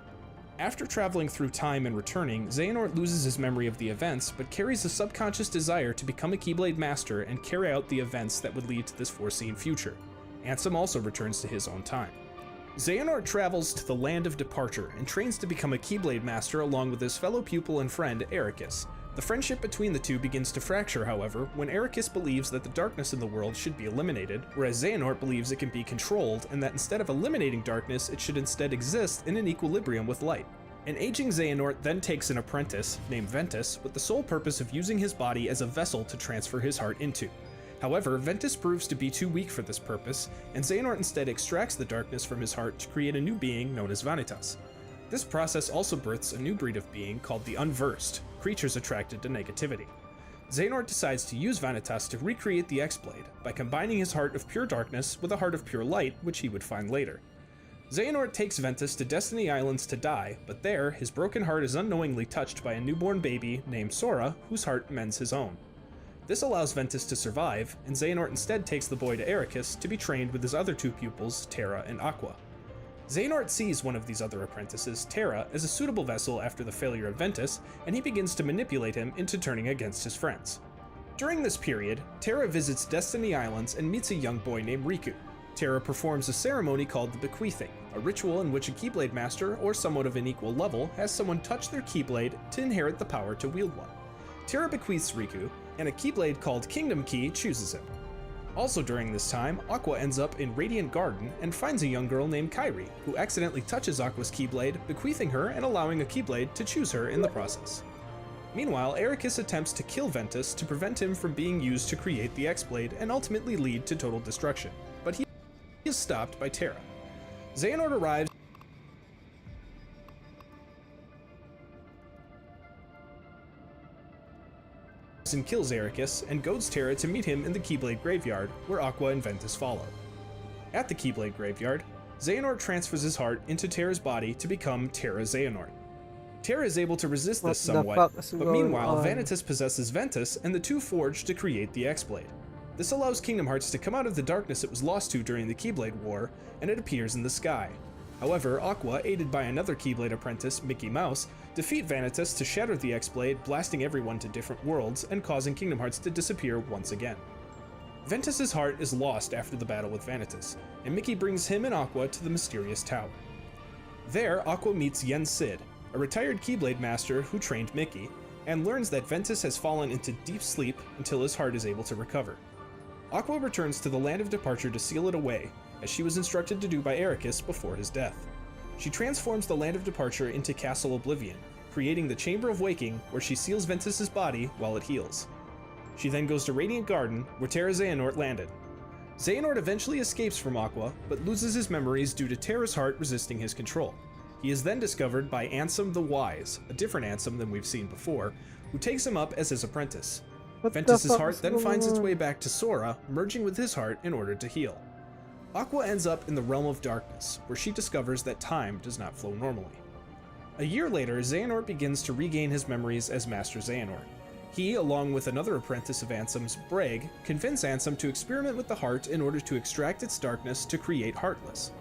After traveling through time and returning, Xehanort loses his memory of the events, but carries a subconscious desire to become a Keyblade Master and carry out the events that would lead to this foreseen future. Ansem also returns to his own time. Xehanort travels to the Land of Departure and trains to become a Keyblade Master along with his fellow pupil and friend, Ericus. The friendship between the two begins to fracture, however, when Ericus believes that the darkness in the world should be eliminated, whereas Xehanort believes it can be controlled and that instead of eliminating darkness, it should instead exist in an equilibrium with light. An aging Xehanort then takes an apprentice, named Ventus, with the sole purpose of using his body as a vessel to transfer his heart into. However, Ventus proves to be too weak for this purpose, and Xehanort instead extracts the darkness from his heart to create a new being known as Vanitas. This process also births a new breed of being called the Unversed, creatures attracted to negativity. Xehanort decides to use Vanitas to recreate the X-Blade by combining his heart of pure darkness with a heart of pure light, which he would find later. Xehanort takes Ventus to Destiny Islands to die, but there, his broken heart is unknowingly touched by a newborn baby named Sora, whose heart mends his own. This allows Ventus to survive, and Xehanort instead takes the boy to Ericus to be trained with his other 2 pupils, Terra and Aqua. Xehanort sees one of these other apprentices, Terra, as a suitable vessel after the failure of Ventus, and he begins to manipulate him into turning against his friends. During this period, Terra visits Destiny Islands and meets a young boy named Riku. Terra performs a ceremony called the Bequeathing, a ritual in which a Keyblade Master, or somewhat of an equal level, has someone touch their Keyblade to inherit the power to wield one. Terra bequeaths Riku, and a Keyblade called Kingdom Key chooses him. Also during this time, Aqua ends up in Radiant Garden and finds a young girl named Kairi, who accidentally touches Aqua's Keyblade, bequeathing her and allowing a Keyblade to choose her in the process. Meanwhile, Ericus attempts to kill Ventus to prevent him from being used to create the X-Blade and ultimately lead to total destruction, but he is stopped by Terra. Xehanort arrives and kills Ericus, and goads Terra to meet him in the Keyblade Graveyard, where Aqua and Ventus follow. At the Keyblade Graveyard, Xehanort transfers his heart into Terra's body to become Terra Xehanort. Terra is able to resist this somewhat, but meanwhile, Vanitas possesses Ventus, and the two forge to create the X-Blade. This allows Kingdom Hearts to come out of the darkness it was lost to during the Keyblade War, and it appears in the sky. However, Aqua, aided by another Keyblade apprentice, Mickey Mouse, defeat Vanitas to shatter the X-Blade, blasting everyone to different worlds and causing Kingdom Hearts to disappear once again. Ventus's heart is lost after the battle with Vanitas, and Mickey brings him and Aqua to the mysterious tower. There, Aqua meets Yen Sid, a retired Keyblade Master who trained Mickey, and learns that Ventus has fallen into deep sleep until his heart is able to recover. Aqua returns to the Land of Departure to seal it away, as she was instructed to do by Ericus before his death. She transforms the Land of Departure into Castle Oblivion, creating the Chamber of Waking, where she seals Ventus's body while it heals. She then goes to Radiant Garden, where Terra Xehanort landed. Xehanort eventually escapes from Aqua, but loses his memories due to Terra's heart resisting his control. He is then discovered by Ansem the Wise, a different Ansem than we've seen before, who takes him up as his apprentice. What the Ventus's fuck heart is then going finds its on? way back to Sora, merging with his heart in order to heal. Aqua ends up in the realm of darkness, where she discovers that time does not flow normally. A year later, Xehanort begins to regain his memories as Master Xehanort. He, along with another apprentice of Ansem's, Breg, convince Ansem to experiment with the heart in order to extract its darkness to create Heartless.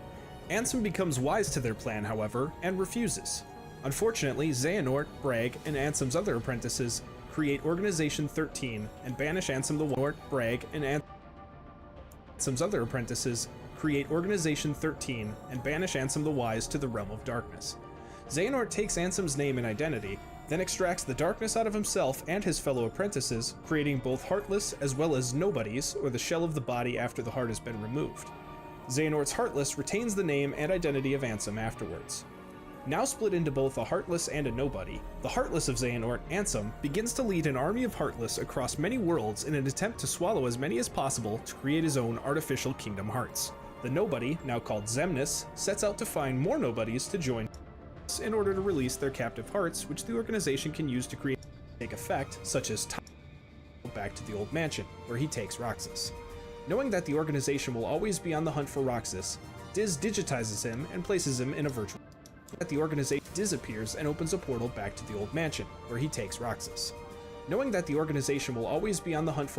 Ansem becomes wise to their plan, however, and refuses. Unfortunately, Xehanort, Breg, and Ansem's other apprentices create Organization 13 and banish Ansem the Wise, Breg, and Ansem's other apprentices create Organization 13 and banish Ansem the Wise to the realm of darkness. Xehanort takes Ansem's name and identity, then extracts the darkness out of himself and his fellow apprentices, creating both Heartless as well as Nobodies, or the shell of the body after the heart has been removed. Xehanort's Heartless retains the name and identity of Ansem afterwards. Now split into both a Heartless and a Nobody, the Heartless of Xehanort, Ansem, begins to lead an army of Heartless across many worlds in an attempt to swallow as many as possible to create his own artificial Kingdom Hearts. The Nobody, now called Xemnas, sets out to find more Nobodies to join in order to release their captive hearts, which the organization can use to take effect, such as back to the old mansion, where he takes Roxas. Knowing that the organization will always be on the hunt for Roxas, Diz digitizes him and places him in a virtual. At the organization, Diz appears and opens a portal back to the old mansion, where he takes Roxas. Knowing that the organization will always be on the hunt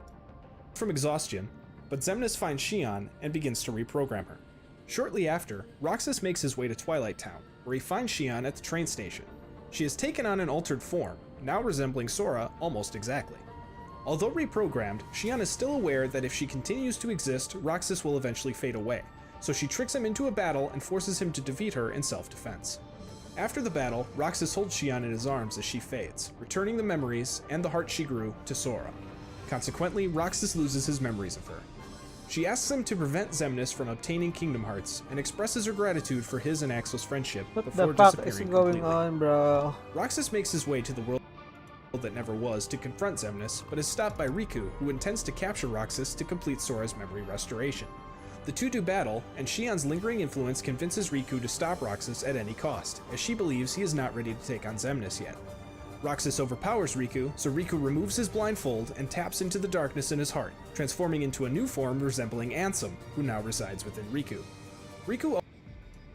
from exhaustion, but Xemnas finds Xion and begins to reprogram her. Shortly after, Roxas makes his way to Twilight Town, where he finds Xion at the train station. She has taken on an altered form, now resembling Sora almost exactly. Although reprogrammed, Xion is still aware that if she continues to exist, Roxas will eventually fade away, so she tricks him into a battle and forces him to defeat her in self-defense. After the battle, Roxas holds Xion in his arms as she fades, returning the memories and the heart she grew to Sora. Consequently, Roxas loses his memories of her. She asks him to prevent Xemnas from obtaining Kingdom Hearts and expresses her gratitude for his and Axel's friendship What before the fuck disappearing is going completely. on, bro? Roxas makes his way to the world that never was to confront Xemnas, but is stopped by Riku, who intends to capture Roxas to complete Sora's memory restoration. The two do battle, and Xion's lingering influence convinces Riku to stop Roxas at any cost, as she believes he is not ready to take on Xemnas yet. Roxas overpowers Riku, so Riku removes his blindfold and taps into the darkness in his heart, transforming into a new form resembling Ansem, who now resides within Riku. Riku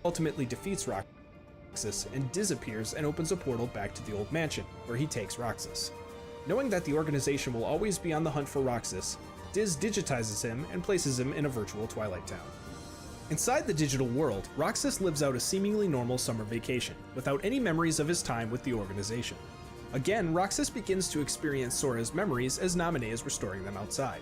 ultimately defeats Roxas and disappears and opens a portal back to the old mansion, where he takes Roxas. Knowing that the organization will always be on the hunt for Roxas, Diz digitizes him and places him in a virtual Twilight Town. Inside the digital world, Roxas lives out a seemingly normal summer vacation, without any memories of his time with the organization. Again, Roxas begins to experience Sora's memories as Naminé is restoring them outside.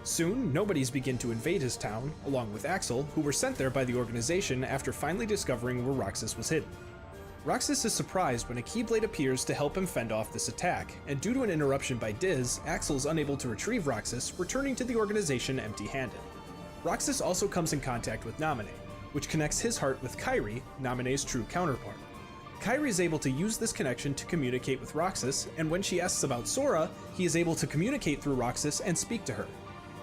Soon, Nobodies begin to invade his town, along with Axel, who were sent there by the organization after finally discovering where Roxas was hidden. Roxas is surprised when a Keyblade appears to help him fend off this attack, and due to an interruption by Diz, Axel is unable to retrieve Roxas, returning to the organization empty-handed. Roxas also comes in contact with Naminé, which connects his heart with Kairi, Naminé's true counterpart. Kairi is able to use this connection to communicate with Roxas, and when she asks about Sora, he is able to communicate through Roxas and speak to her.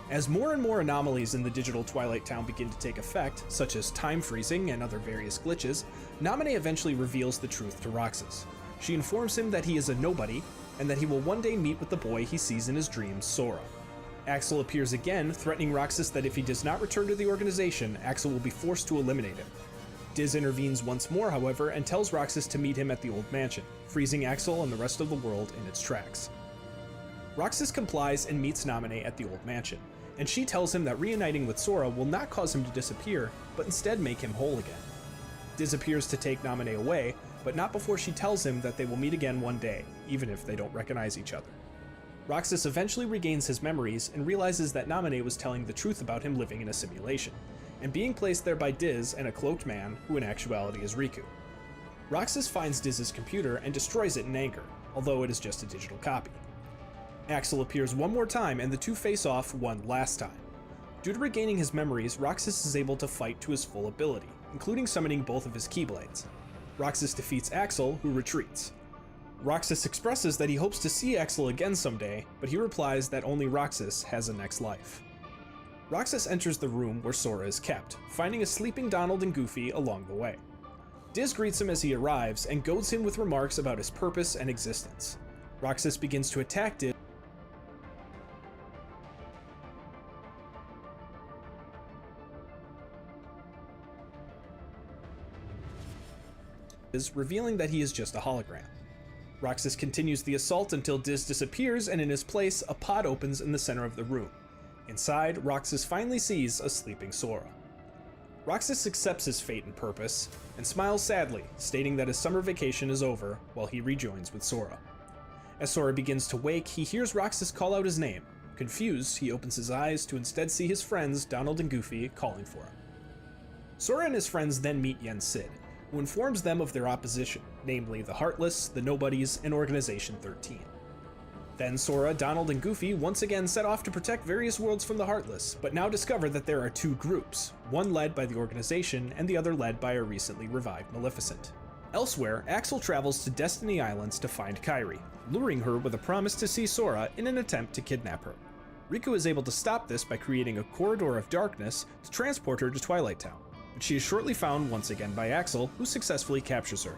As more and more anomalies in the digital Twilight Town begin to take effect, such as time freezing and other various glitches, Naminé eventually reveals the truth to Roxas. She informs him that he is a nobody, and that he will one day meet with the boy he sees in his dreams, Sora. Axel appears again, threatening Roxas that if he does not return to the organization, Axel will be forced to eliminate him. Diz intervenes once more, however, and tells Roxas to meet him at the old mansion, freezing Axel and the rest of the world in its tracks. Roxas complies and meets Naminé at the old mansion, and she tells him that reuniting with Sora will not cause him to disappear, but instead make him whole again. Diz appears to take Naminé away, but not before she tells him that they will meet again one day, even if they don't recognize each other. Roxas eventually regains his memories and realizes that Naminé was telling the truth about him living in a simulation, and being placed there by Diz and a cloaked man, who in actuality is Riku. Roxas finds Diz's computer and destroys it in anger, although it is just a digital copy. Axel appears one more time and the two face off one last time. Due to regaining his memories, Roxas is able to fight to his full ability, including summoning both of his Keyblades. Roxas defeats Axel, who retreats. Roxas expresses that he hopes to see Axel again someday, but he replies that only Roxas has a next life. Roxas enters the room where Sora is kept, finding a sleeping Donald and Goofy along the way. Diz greets him as he arrives and goads him with remarks about his purpose and existence. Roxas begins to attack Diz, revealing that he is just a hologram. Roxas continues the assault until Diz disappears, and in his place, a pod opens in the center of the room. Inside, Roxas finally sees a sleeping Sora. Roxas accepts his fate and purpose, and smiles sadly, stating that his summer vacation is over while he rejoins with Sora. As Sora begins to wake, he hears Roxas call out his name. Confused, he opens his eyes to instead see his friends, Donald and Goofy, calling for him. Sora and his friends then meet Yen Sid, who informs them of their opposition, namely the Heartless, the Nobodies, and Organization 13. Then Sora, Donald, and Goofy once again set off to protect various worlds from the Heartless, but now discover that there are two groups, one led by the Organization and the other led by a recently revived Maleficent. Elsewhere, Axel travels to Destiny Islands to find Kairi, luring her with a promise to see Sora in an attempt to kidnap her. Riku is able to stop this by creating a corridor of darkness to transport her to Twilight Town, but she is shortly found once again by Axel, who successfully captures her.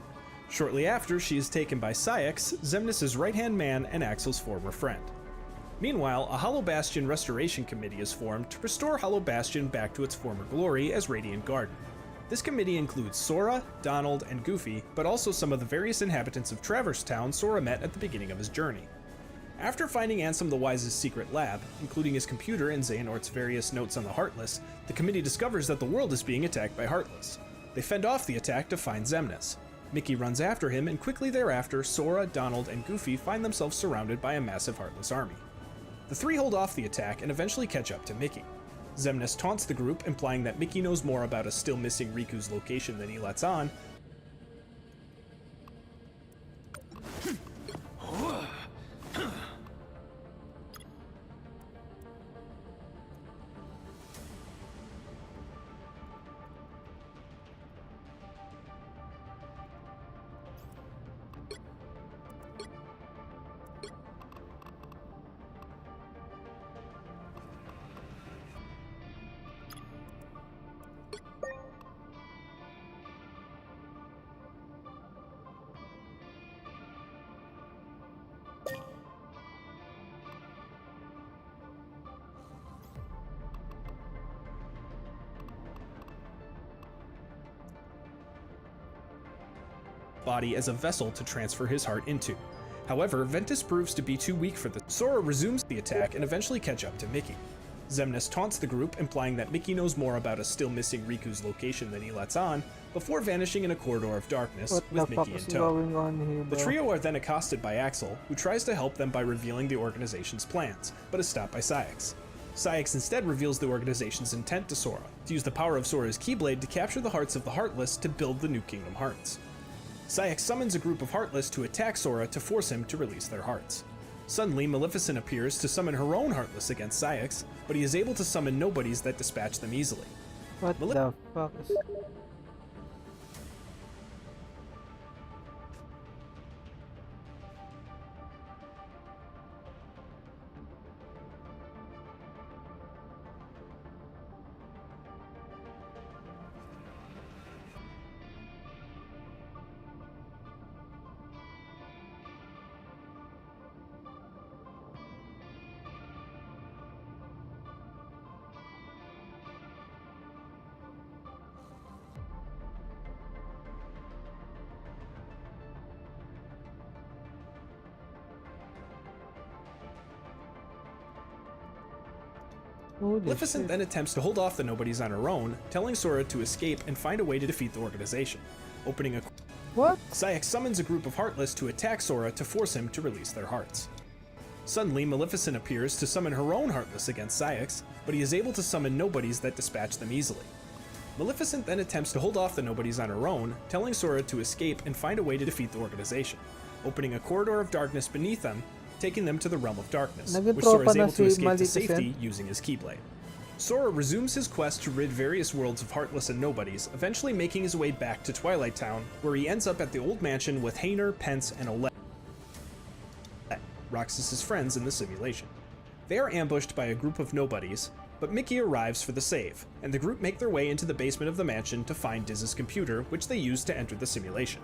Shortly after, she is taken by Saïx, Xemnas' right-hand man and Axel's former friend. Meanwhile, a Hollow Bastion restoration committee is formed to restore Hollow Bastion back to its former glory as Radiant Garden. This committee includes Sora, Donald, and Goofy, but also some of the various inhabitants of Traverse Town Sora met at the beginning of his journey. After finding Ansem the Wise's secret lab, including his computer and Xehanort's various notes on the Heartless, the committee discovers that the world is being attacked by Heartless. They fend off the attack to find Xemnas. Mickey runs after him, and quickly thereafter, Sora, Donald, and Goofy find themselves surrounded by a massive Heartless army. The three hold off the attack and eventually catch up to Mickey. Xemnas taunts the group, implying that Mickey knows more about a still missing Riku's location than he lets on. Body as a vessel to transfer his heart into. However, Ventus proves to be too weak for this. Sora resumes the attack and eventually catch up to Mickey. Xemnas taunts the group, implying that Mickey knows more about a still missing Riku's location than he lets on, before vanishing in a corridor of darkness with Mickey in tow. The trio are then accosted by Axel, who tries to help them by revealing the organization's plans, but is stopped by Saïx. Saïx instead reveals the organization's intent to Sora, to use the power of Sora's Keyblade to capture the hearts of the Heartless to build the new Kingdom Hearts. Saïx summons a group of Heartless to attack Sora to force him to release their hearts. Suddenly, Maleficent appears to summon her own Heartless against Saïx, but he is able to summon Nobodies that dispatch them easily. What the fuck? Maleficent then attempts to hold off the Nobodies on her own, telling Sora to escape and find a way to defeat the organization. Opening a What? Saïx summons a group of Heartless to attack Sora to force him to release their hearts. Suddenly, Maleficent appears to summon her own Heartless against Saïx, but he is able to summon Nobodies that dispatch them easily. Maleficent then attempts to hold off the Nobodies on her own, telling Sora to escape and find a way to defeat the organization, opening a corridor of darkness beneath them, taking them to the Realm of Darkness, which Sora is able to escape to safety using his Keyblade. Sora resumes his quest to rid various worlds of Heartless and Nobodies, eventually making his way back to Twilight Town, where he ends up at the old mansion with Hayner, Pence, and Olette, Roxas' friends in the simulation. They are ambushed by a group of Nobodies, but Mickey arrives for the save, and the group make their way into the basement of the mansion to find Diz's computer, which they use to enter the simulation.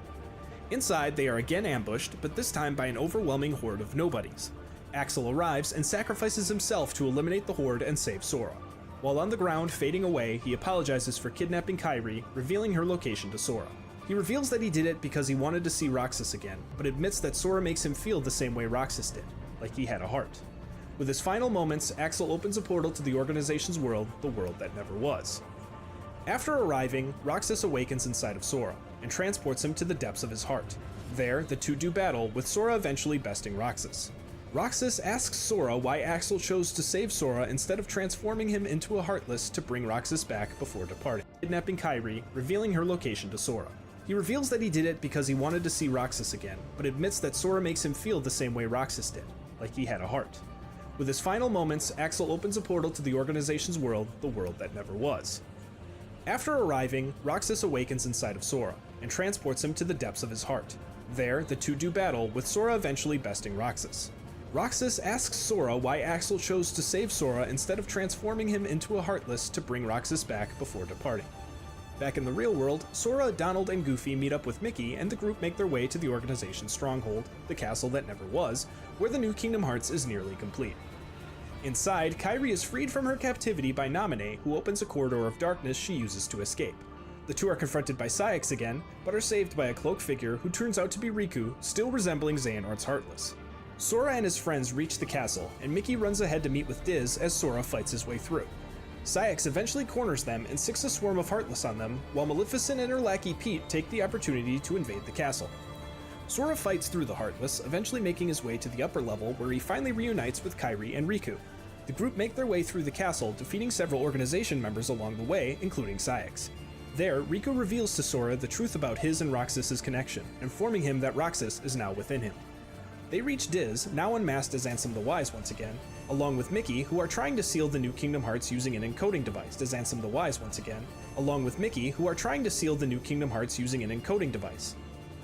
Inside, they are again ambushed, but this time by an overwhelming horde of nobodies. Axel arrives and sacrifices himself to eliminate the horde and save Sora. While on the ground, fading away, he apologizes for kidnapping Kairi, revealing her location to Sora. He reveals that he did it because he wanted to see Roxas again, but admits that Sora makes him feel the same way Roxas did, like he had a heart. With his final moments, Axel opens a portal to the organization's world, the world that never was. After arriving, Roxas awakens inside of Sora, and transports him to the depths of his heart. There, the two do battle, with Sora eventually besting Roxas. Roxas asks Sora why Axel chose to save Sora instead of transforming him into a Heartless to bring Roxas back before departing, kidnapping Kairi, revealing her location to Sora. He reveals that he did it because he wanted to see Roxas again, but admits that Sora makes him feel the same way Roxas did, like he had a heart. With his final moments, Axel opens a portal to the organization's world, the world that never was. After arriving, Roxas awakens inside of Sora, and transports him to the depths of his heart. There, the two do battle, with Sora eventually besting Roxas. Roxas asks Sora why Axel chose to save Sora instead of transforming him into a Heartless to bring Roxas back before departing. Back in the real world, Sora, Donald, and Goofy meet up with Mickey, and the group make their way to the organization's stronghold, the castle that never was, where the new Kingdom Hearts is nearly complete. Inside, Kairi is freed from her captivity by Naminé, who opens a corridor of darkness she uses to escape. The two are confronted by Saïx again, but are saved by a cloaked figure who turns out to be Riku, still resembling Xehanort's Heartless. Sora and his friends reach the castle, and Mickey runs ahead to meet with Diz as Sora fights his way through. Saïx eventually corners them and sicks a swarm of Heartless on them, while Maleficent and her lackey Pete take the opportunity to invade the castle. Sora fights through the Heartless, eventually making his way to the upper level where he finally reunites with Kairi and Riku. The group make their way through the castle, defeating several organization members along the way, including Saïx. There, Riku reveals to Sora the truth about his and Roxas' connection, informing him that Roxas is now within him. They reach Diz, now unmasked as Ansem the Wise once again, along with Mickey, who are trying to seal the new Kingdom Hearts using an encoding device,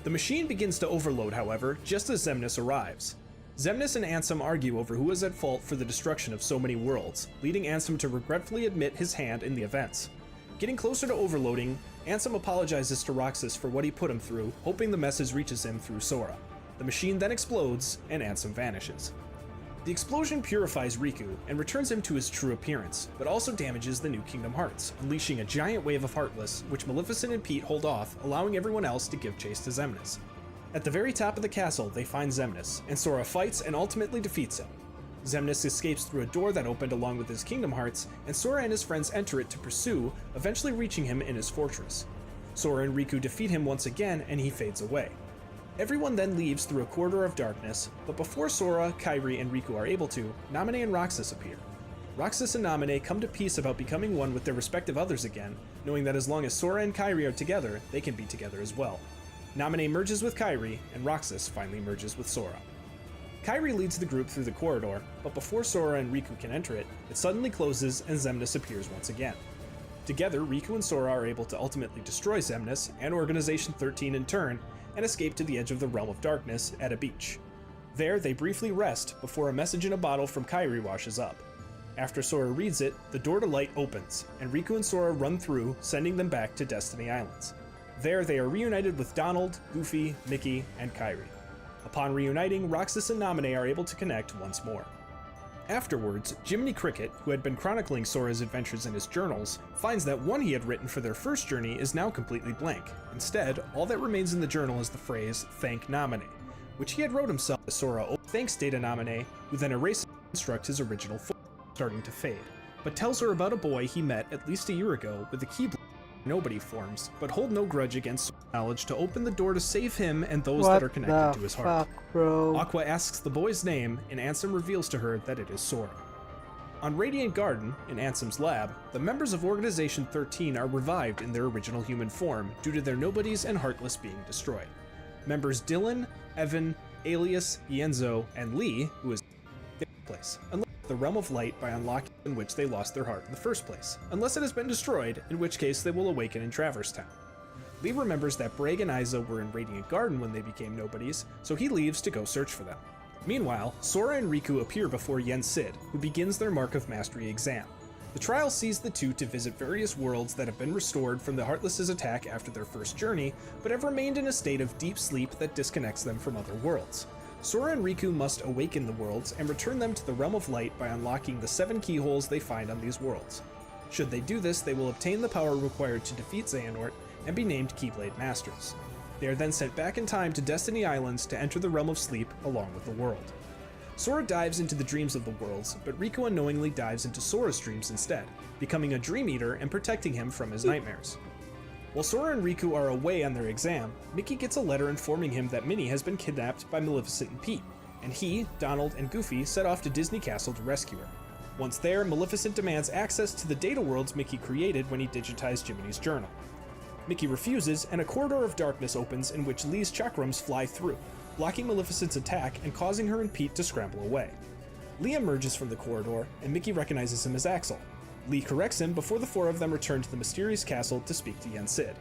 The machine begins to overload, however, just as Xemnas arrives. Xemnas and Ansem argue over who is at fault for the destruction of so many worlds, leading Ansem to regretfully admit his hand in the events. Getting closer to overloading, Ansem apologizes to Roxas for what he put him through, hoping the message reaches him through Sora. The machine then explodes, and Ansem vanishes. The explosion purifies Riku and returns him to his true appearance, but also damages the new Kingdom Hearts, unleashing a giant wave of Heartless, which Maleficent and Pete hold off, allowing everyone else to give chase to Xemnas. At the very top of the castle, they find Xemnas, and Sora fights and ultimately defeats him. Xemnas escapes through a door that opened along with his Kingdom Hearts, and Sora and his friends enter it to pursue, eventually reaching him in his fortress. Sora and Riku defeat him once again, and he fades away. Everyone then leaves through a corridor of darkness, but before Sora, Kairi, and Riku are able to, Naminé and Roxas appear. Roxas and Naminé come to peace about becoming one with their respective others again, knowing that as long as Sora and Kairi are together, they can be together as well. Naminé merges with Kairi, and Roxas finally merges with Sora. Kairi leads the group through the corridor, but before Sora and Riku can enter it, it suddenly closes and Xemnas appears once again. Together, Riku and Sora are able to ultimately destroy Xemnas and Organization 13 in turn, and escape to the edge of the Realm of Darkness at a beach. There, they briefly rest before a message in a bottle from Kairi washes up. After Sora reads it, the door to light opens, and Riku and Sora run through, sending them back to Destiny Islands. There, they are reunited with Donald, Goofy, Mickey, and Kairi. Upon reuniting, Roxas and Naminé are able to connect once more. Afterwards, Jiminy Cricket, who had been chronicling Sora's adventures in his journals, finds that one he had written for their first journey is now completely blank. Instead, all that remains in the journal is the phrase, "Thank Naminé," which he had wrote himself to Sora. Thanks Data Naminé, who then erases and constructs his original form, starting to fade, but tells her about a boy he met at least a year ago with a Keyblade nobody forms, but hold no grudge against Sora's knowledge to open the door to save him and those that are connected to his heart. Bro? Aqua asks the boy's name, and Ansem reveals to her that it is Sora. On Radiant Garden, in Ansem's lab, the members of Organization 13 are revived in their original human form due to their nobodies and Heartless being destroyed. Members Dylan, Evan, Alias, Ienzo, and Lee, who is in the place, unless the Realm of Light by unlocking in which they lost their heart in the first place, unless it has been destroyed, in which case they will awaken in Traverse Town. Lee remembers that Braig and Iza were in Radiant Garden when they became nobodies, so he leaves to go search for them. Meanwhile, Sora and Riku appear before Yen Sid, who begins their Mark of Mastery exam. The trial sees the two to visit various worlds that have been restored from the Heartless's attack after their first journey, but have remained in a state of deep sleep that disconnects them from other worlds. Sora and Riku must awaken the worlds and return them to the Realm of Light by unlocking the 7 keyholes they find on these worlds. Should they do this, they will obtain the power required to defeat Xehanort and be named Keyblade Masters. They are then sent back in time to Destiny Islands to enter the Realm of Sleep along with the world. Sora dives into the dreams of the worlds, but Riku unknowingly dives into Sora's dreams instead, becoming a Dream Eater and protecting him from his nightmares. While Sora and Riku are away on their exam, Mickey gets a letter informing him that Minnie has been kidnapped by Maleficent and Pete, and he, Donald, and Goofy set off to Disney Castle to rescue her. Once there, Maleficent demands access to the data worlds Mickey created when he digitized Jiminy's journal. Mickey refuses, and a corridor of darkness opens in which Lee's chakrams fly through, blocking Maleficent's attack and causing her and Pete to scramble away. Lee emerges from the corridor, and Mickey recognizes him as Axel. Lee corrects him before the 4 of them return to the mysterious castle to speak to Yen Sid.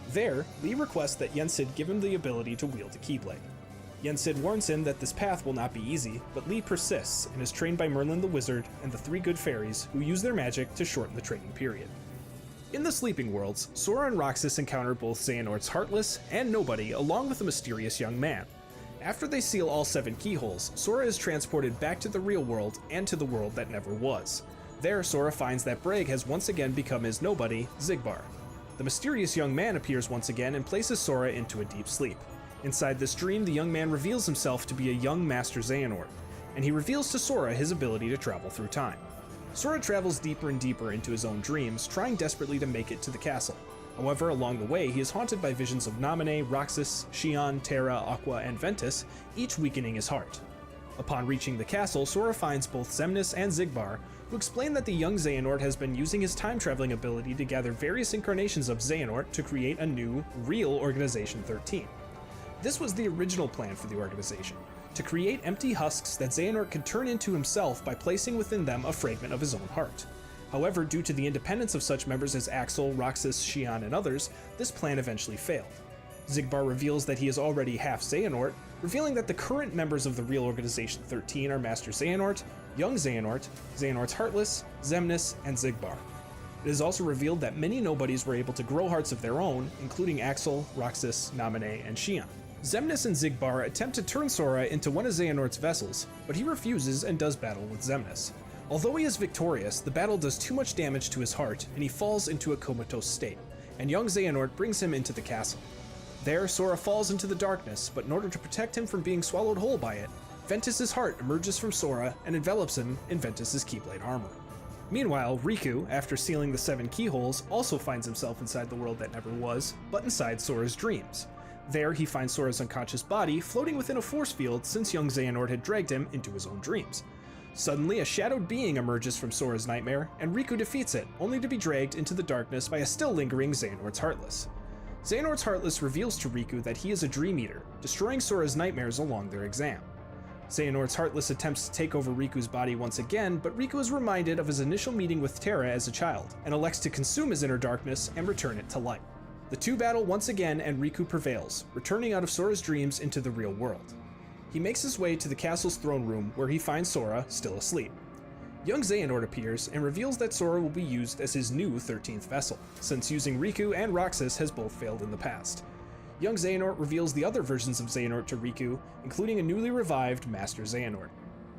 There, Lee requests that Yen Sid give him the ability to wield a Keyblade. Yen Sid warns him that this path will not be easy, but Lee persists and is trained by Merlin the Wizard and the 3 good fairies, who use their magic to shorten the training period. In the Sleeping Worlds, Sora and Roxas encounter both Xehanort's Heartless and Nobody along with a mysterious young man. After they seal all 7 keyholes, Sora is transported back to the real world and to the world that never was. There, Sora finds that Braig has once again become his Nobody, Xigbar. The mysterious young man appears once again and places Sora into a deep sleep. Inside this dream, the young man reveals himself to be a young Master Xehanort, and he reveals to Sora his ability to travel through time. Sora travels deeper and deeper into his own dreams, trying desperately to make it to the castle. However, along the way, he is haunted by visions of Naminé, Roxas, Xion, Terra, Aqua, and Ventus, each weakening his heart. Upon reaching the castle, Sora finds both Xemnas and Xigbar, who explain that the young Xehanort has been using his time-traveling ability to gather various incarnations of Xehanort to create a new, real Organization 13. This was the original plan for the organization, to create empty husks that Xehanort could turn into himself by placing within them a fragment of his own heart. However, due to the independence of such members as Axel, Roxas, Xion, and others, this plan eventually failed. Xigbar reveals that he is already half Xehanort, revealing that the current members of the real Organization 13 are Master Xehanort, Young Xehanort, Xehanort's Heartless, Xemnas, and Xigbar. It is also revealed that many nobodies were able to grow hearts of their own, including Axel, Roxas, Naminé, and Xion. Xemnas and Xigbar attempt to turn Sora into one of Xehanort's vessels, but he refuses and does battle with Xemnas. Although he is victorious, the battle does too much damage to his heart, and he falls into a comatose state, and young Xehanort brings him into the castle. There, Sora falls into the darkness, but in order to protect him from being swallowed whole by it, Ventus's heart emerges from Sora and envelops him in Ventus's Keyblade armor. Meanwhile, Riku, after sealing the 7 keyholes, also finds himself inside the world that never was, but inside Sora's dreams. There, he finds Sora's unconscious body floating within a force field since young Xehanort had dragged him into his own dreams. Suddenly, a shadowed being emerges from Sora's nightmare, and Riku defeats it, only to be dragged into the darkness by a still lingering Xehanort's Heartless. Xehanort's Heartless reveals to Riku that he is a Dream Eater, destroying Sora's nightmares along their exam. Xehanort's Heartless attempts to take over Riku's body once again, but Riku is reminded of his initial meeting with Terra as a child, and elects to consume his inner darkness and return it to light. The two battle once again, and Riku prevails, returning out of Sora's dreams into the real world. He makes his way to the castle's throne room, where he finds Sora still asleep. Young Xehanort appears and reveals that Sora will be used as his new 13th vessel, since using Riku and Roxas has both failed in the past. Young Xehanort reveals the other versions of Xehanort to Riku, including a newly revived Master Xehanort.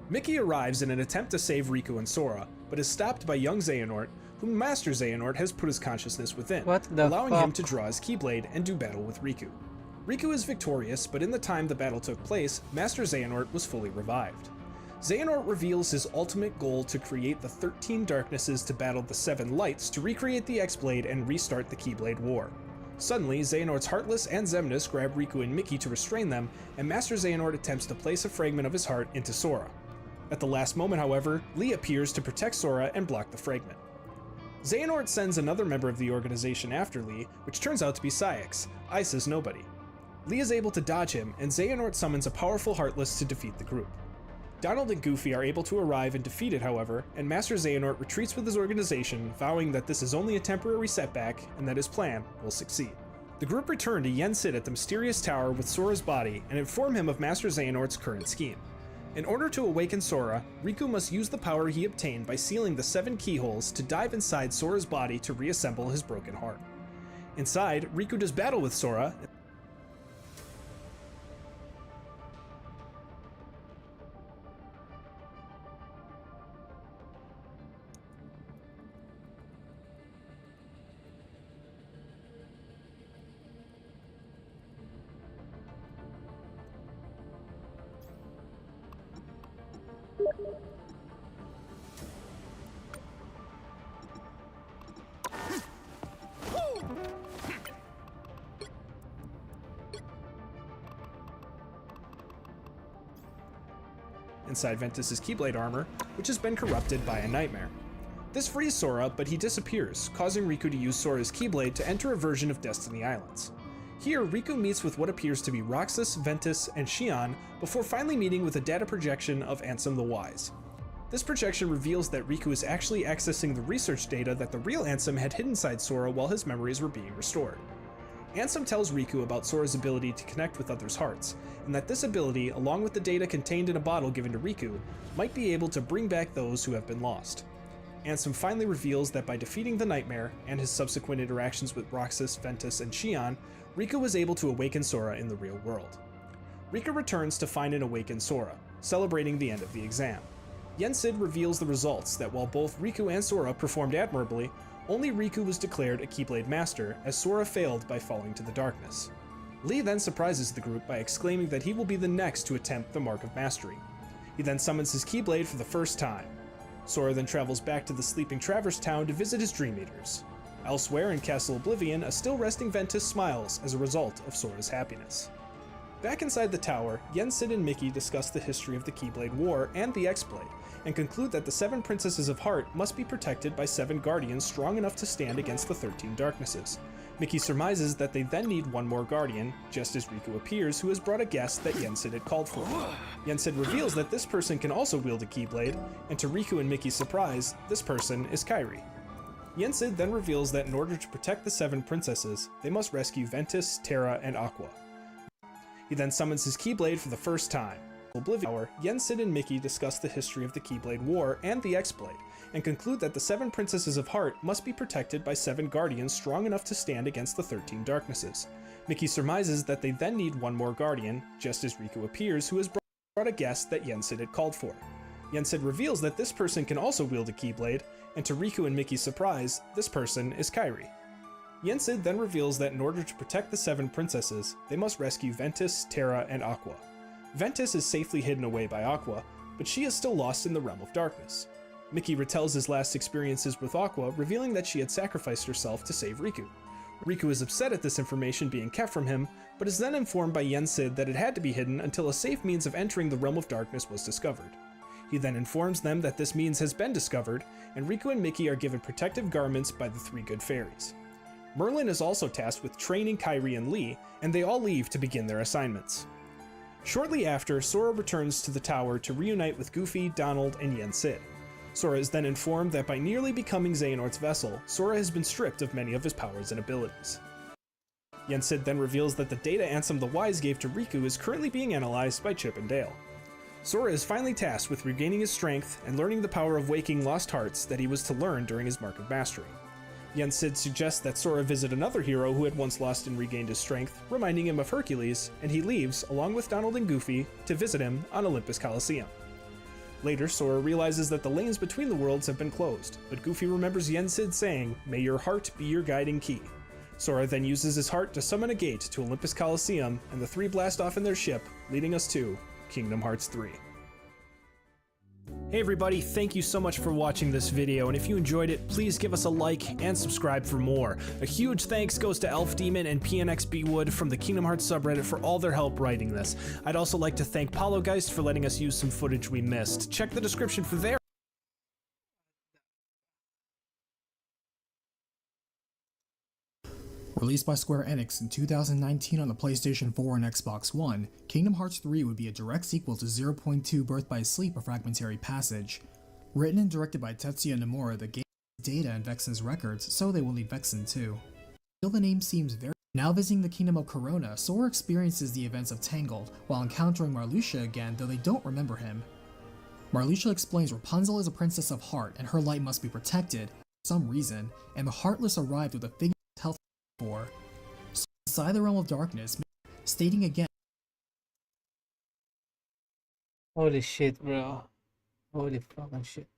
Mickey arrives in an attempt to save Riku and Sora, but is stopped by young Xehanort, whom Master Xehanort has put his consciousness within, allowing him to draw his Keyblade and do battle with Riku. Riku is victorious, but in the time the battle took place, Master Xehanort was fully revived. Xehanort reveals his ultimate goal to create the 13 darknesses to battle the 7 lights to recreate the X-Blade and restart the Keyblade War. Suddenly, Xehanort's Heartless and Xemnas grab Riku and Mickey to restrain them, and Master Xehanort attempts to place a fragment of his heart into Sora. At the last moment, however, Lee appears to protect Sora and block the fragment. Xehanort sends another member of the organization after Lee, which turns out to be Saïx, Isa's Nobody. Lee is able to dodge him, and Xehanort summons a powerful Heartless to defeat the group. Donald and Goofy are able to arrive and defeat it, however, and Master Xehanort retreats with his organization, vowing that this is only a temporary setback and that his plan will succeed. The group return to Yen Sid at the mysterious tower with Sora's body and inform him of Master Xehanort's current scheme. In order to awaken Sora, Riku must use the power he obtained by sealing the 7 keyholes to dive inside Sora's body to reassemble his broken heart. Inside, Riku does battle with Sora. Inside Ventus's Keyblade armor, which has been corrupted by a nightmare. This frees Sora, but he disappears, causing Riku to use Sora's Keyblade to enter a version of Destiny Islands. Here, Riku meets with what appears to be Roxas, Ventus, and Xion before finally meeting with a data projection of Ansem the Wise. This projection reveals that Riku is actually accessing the research data that the real Ansem had hidden inside Sora while his memories were being restored. Ansem tells Riku about Sora's ability to connect with others' hearts, and that this ability, along with the data contained in a bottle given to Riku, might be able to bring back those who have been lost. Ansem finally reveals that by defeating the Nightmare and his subsequent interactions with Roxas, Ventus, and Xion, Riku was able to awaken Sora in the real world. Riku returns to find and awaken Sora, celebrating the end of the exam. Yensid reveals the results that while both Riku and Sora performed admirably, only Riku was declared a Keyblade Master, as Sora failed by falling to the darkness. Lee then surprises the group by exclaiming that he will be the next to attempt the Mark of Mastery. He then summons his Keyblade for the first time. Sora then travels back to the sleeping Traverse Town to visit his Dream Eaters. Elsewhere in Castle Oblivion, a still resting Ventus smiles as a result of Sora's happiness. Back inside the tower, Yensid and Mickey discuss the history of the Keyblade War and the X-Blade, and conclude that the 7 Princesses of Heart must be protected by 7 Guardians strong enough to stand against the 13 Darknesses. Mickey surmises that they then need one more Guardian, just as Riku appears, who has brought a guest that Yensid had called for. Yensid reveals that this person can also wield a Keyblade, and to Riku and Mickey's surprise, this person is Kairi. Yensid then reveals that in order to protect the 7 Princesses, they must rescue Ventus, Terra, and Aqua. He then summons his Keyblade for the first time. Oblivion, Yensid and Mickey discuss the history of the Keyblade War and the X-Blade, and conclude that the 7 Princesses of Heart must be protected by 7 Guardians strong enough to stand against the 13 Darknesses. Mickey surmises that they then need one more Guardian, just as Riku appears, who has brought a guest that Yensid had called for. Yensid reveals that this person can also wield a Keyblade, and to Riku and Mickey's surprise, this person is Kairi. Yensid then reveals that in order to protect the 7 Princesses, they must rescue Ventus, Terra, and Aqua. Ventus is safely hidden away by Aqua, but she is still lost in the Realm of Darkness. Mickey retells his last experiences with Aqua, revealing that she had sacrificed herself to save Riku. Riku is upset at this information being kept from him, but is then informed by Yensid that it had to be hidden until a safe means of entering the Realm of Darkness was discovered. He then informs them that this means has been discovered, and Riku and Mickey are given protective garments by the 3 good fairies. Merlin is also tasked with training Kairi and Lee, and they all leave to begin their assignments. Shortly after, Sora returns to the tower to reunite with Goofy, Donald, and Yensid. Sora is then informed that by nearly becoming Xehanort's vessel, Sora has been stripped of many of his powers and abilities. Yensid then reveals that the data Ansem the Wise gave to Riku is currently being analyzed by Chip and Dale. Sora is finally tasked with regaining his strength and learning the power of waking lost hearts that he was to learn during his Mark of Mastery. Yensid suggests that Sora visit another hero who had once lost and regained his strength, reminding him of Hercules, and he leaves, along with Donald and Goofy, to visit him on Olympus Coliseum. Later, Sora realizes that the lanes between the worlds have been closed, but Goofy remembers Yensid saying, "May your heart be your guiding key." Sora then uses his heart to summon a gate to Olympus Coliseum, and the 3 blast off in their ship, leading us to Kingdom Hearts 3. Hey everybody, thank you so much for watching this video, and if you enjoyed it, please give us a like and subscribe for more. A huge thanks goes to Elf Demon and PNXB Wood from the Kingdom Hearts subreddit for all their help writing this. I'd also like to thank Paulogeist for letting us use some footage we missed. Check the description for their Released by Square Enix in 2019 on the PlayStation 4 and Xbox One, Kingdom Hearts 3 would be a direct sequel to 0.2 Birth by Sleep: A Fragmentary Passage. Written and directed by Tetsuya Nomura, the game has data in Vexen's records, so they will need Vexen too. Still, the name seems very Now visiting the kingdom of Corona, Sora experiences the events of Tangled while encountering Marluxia again, though they don't remember him. Marluxia explains Rapunzel is a princess of heart and her light must be protected for some reason, and the Heartless arrived with a figure of health for. So inside the realm of darkness, stating again. Holy shit, bro. Holy fucking shit.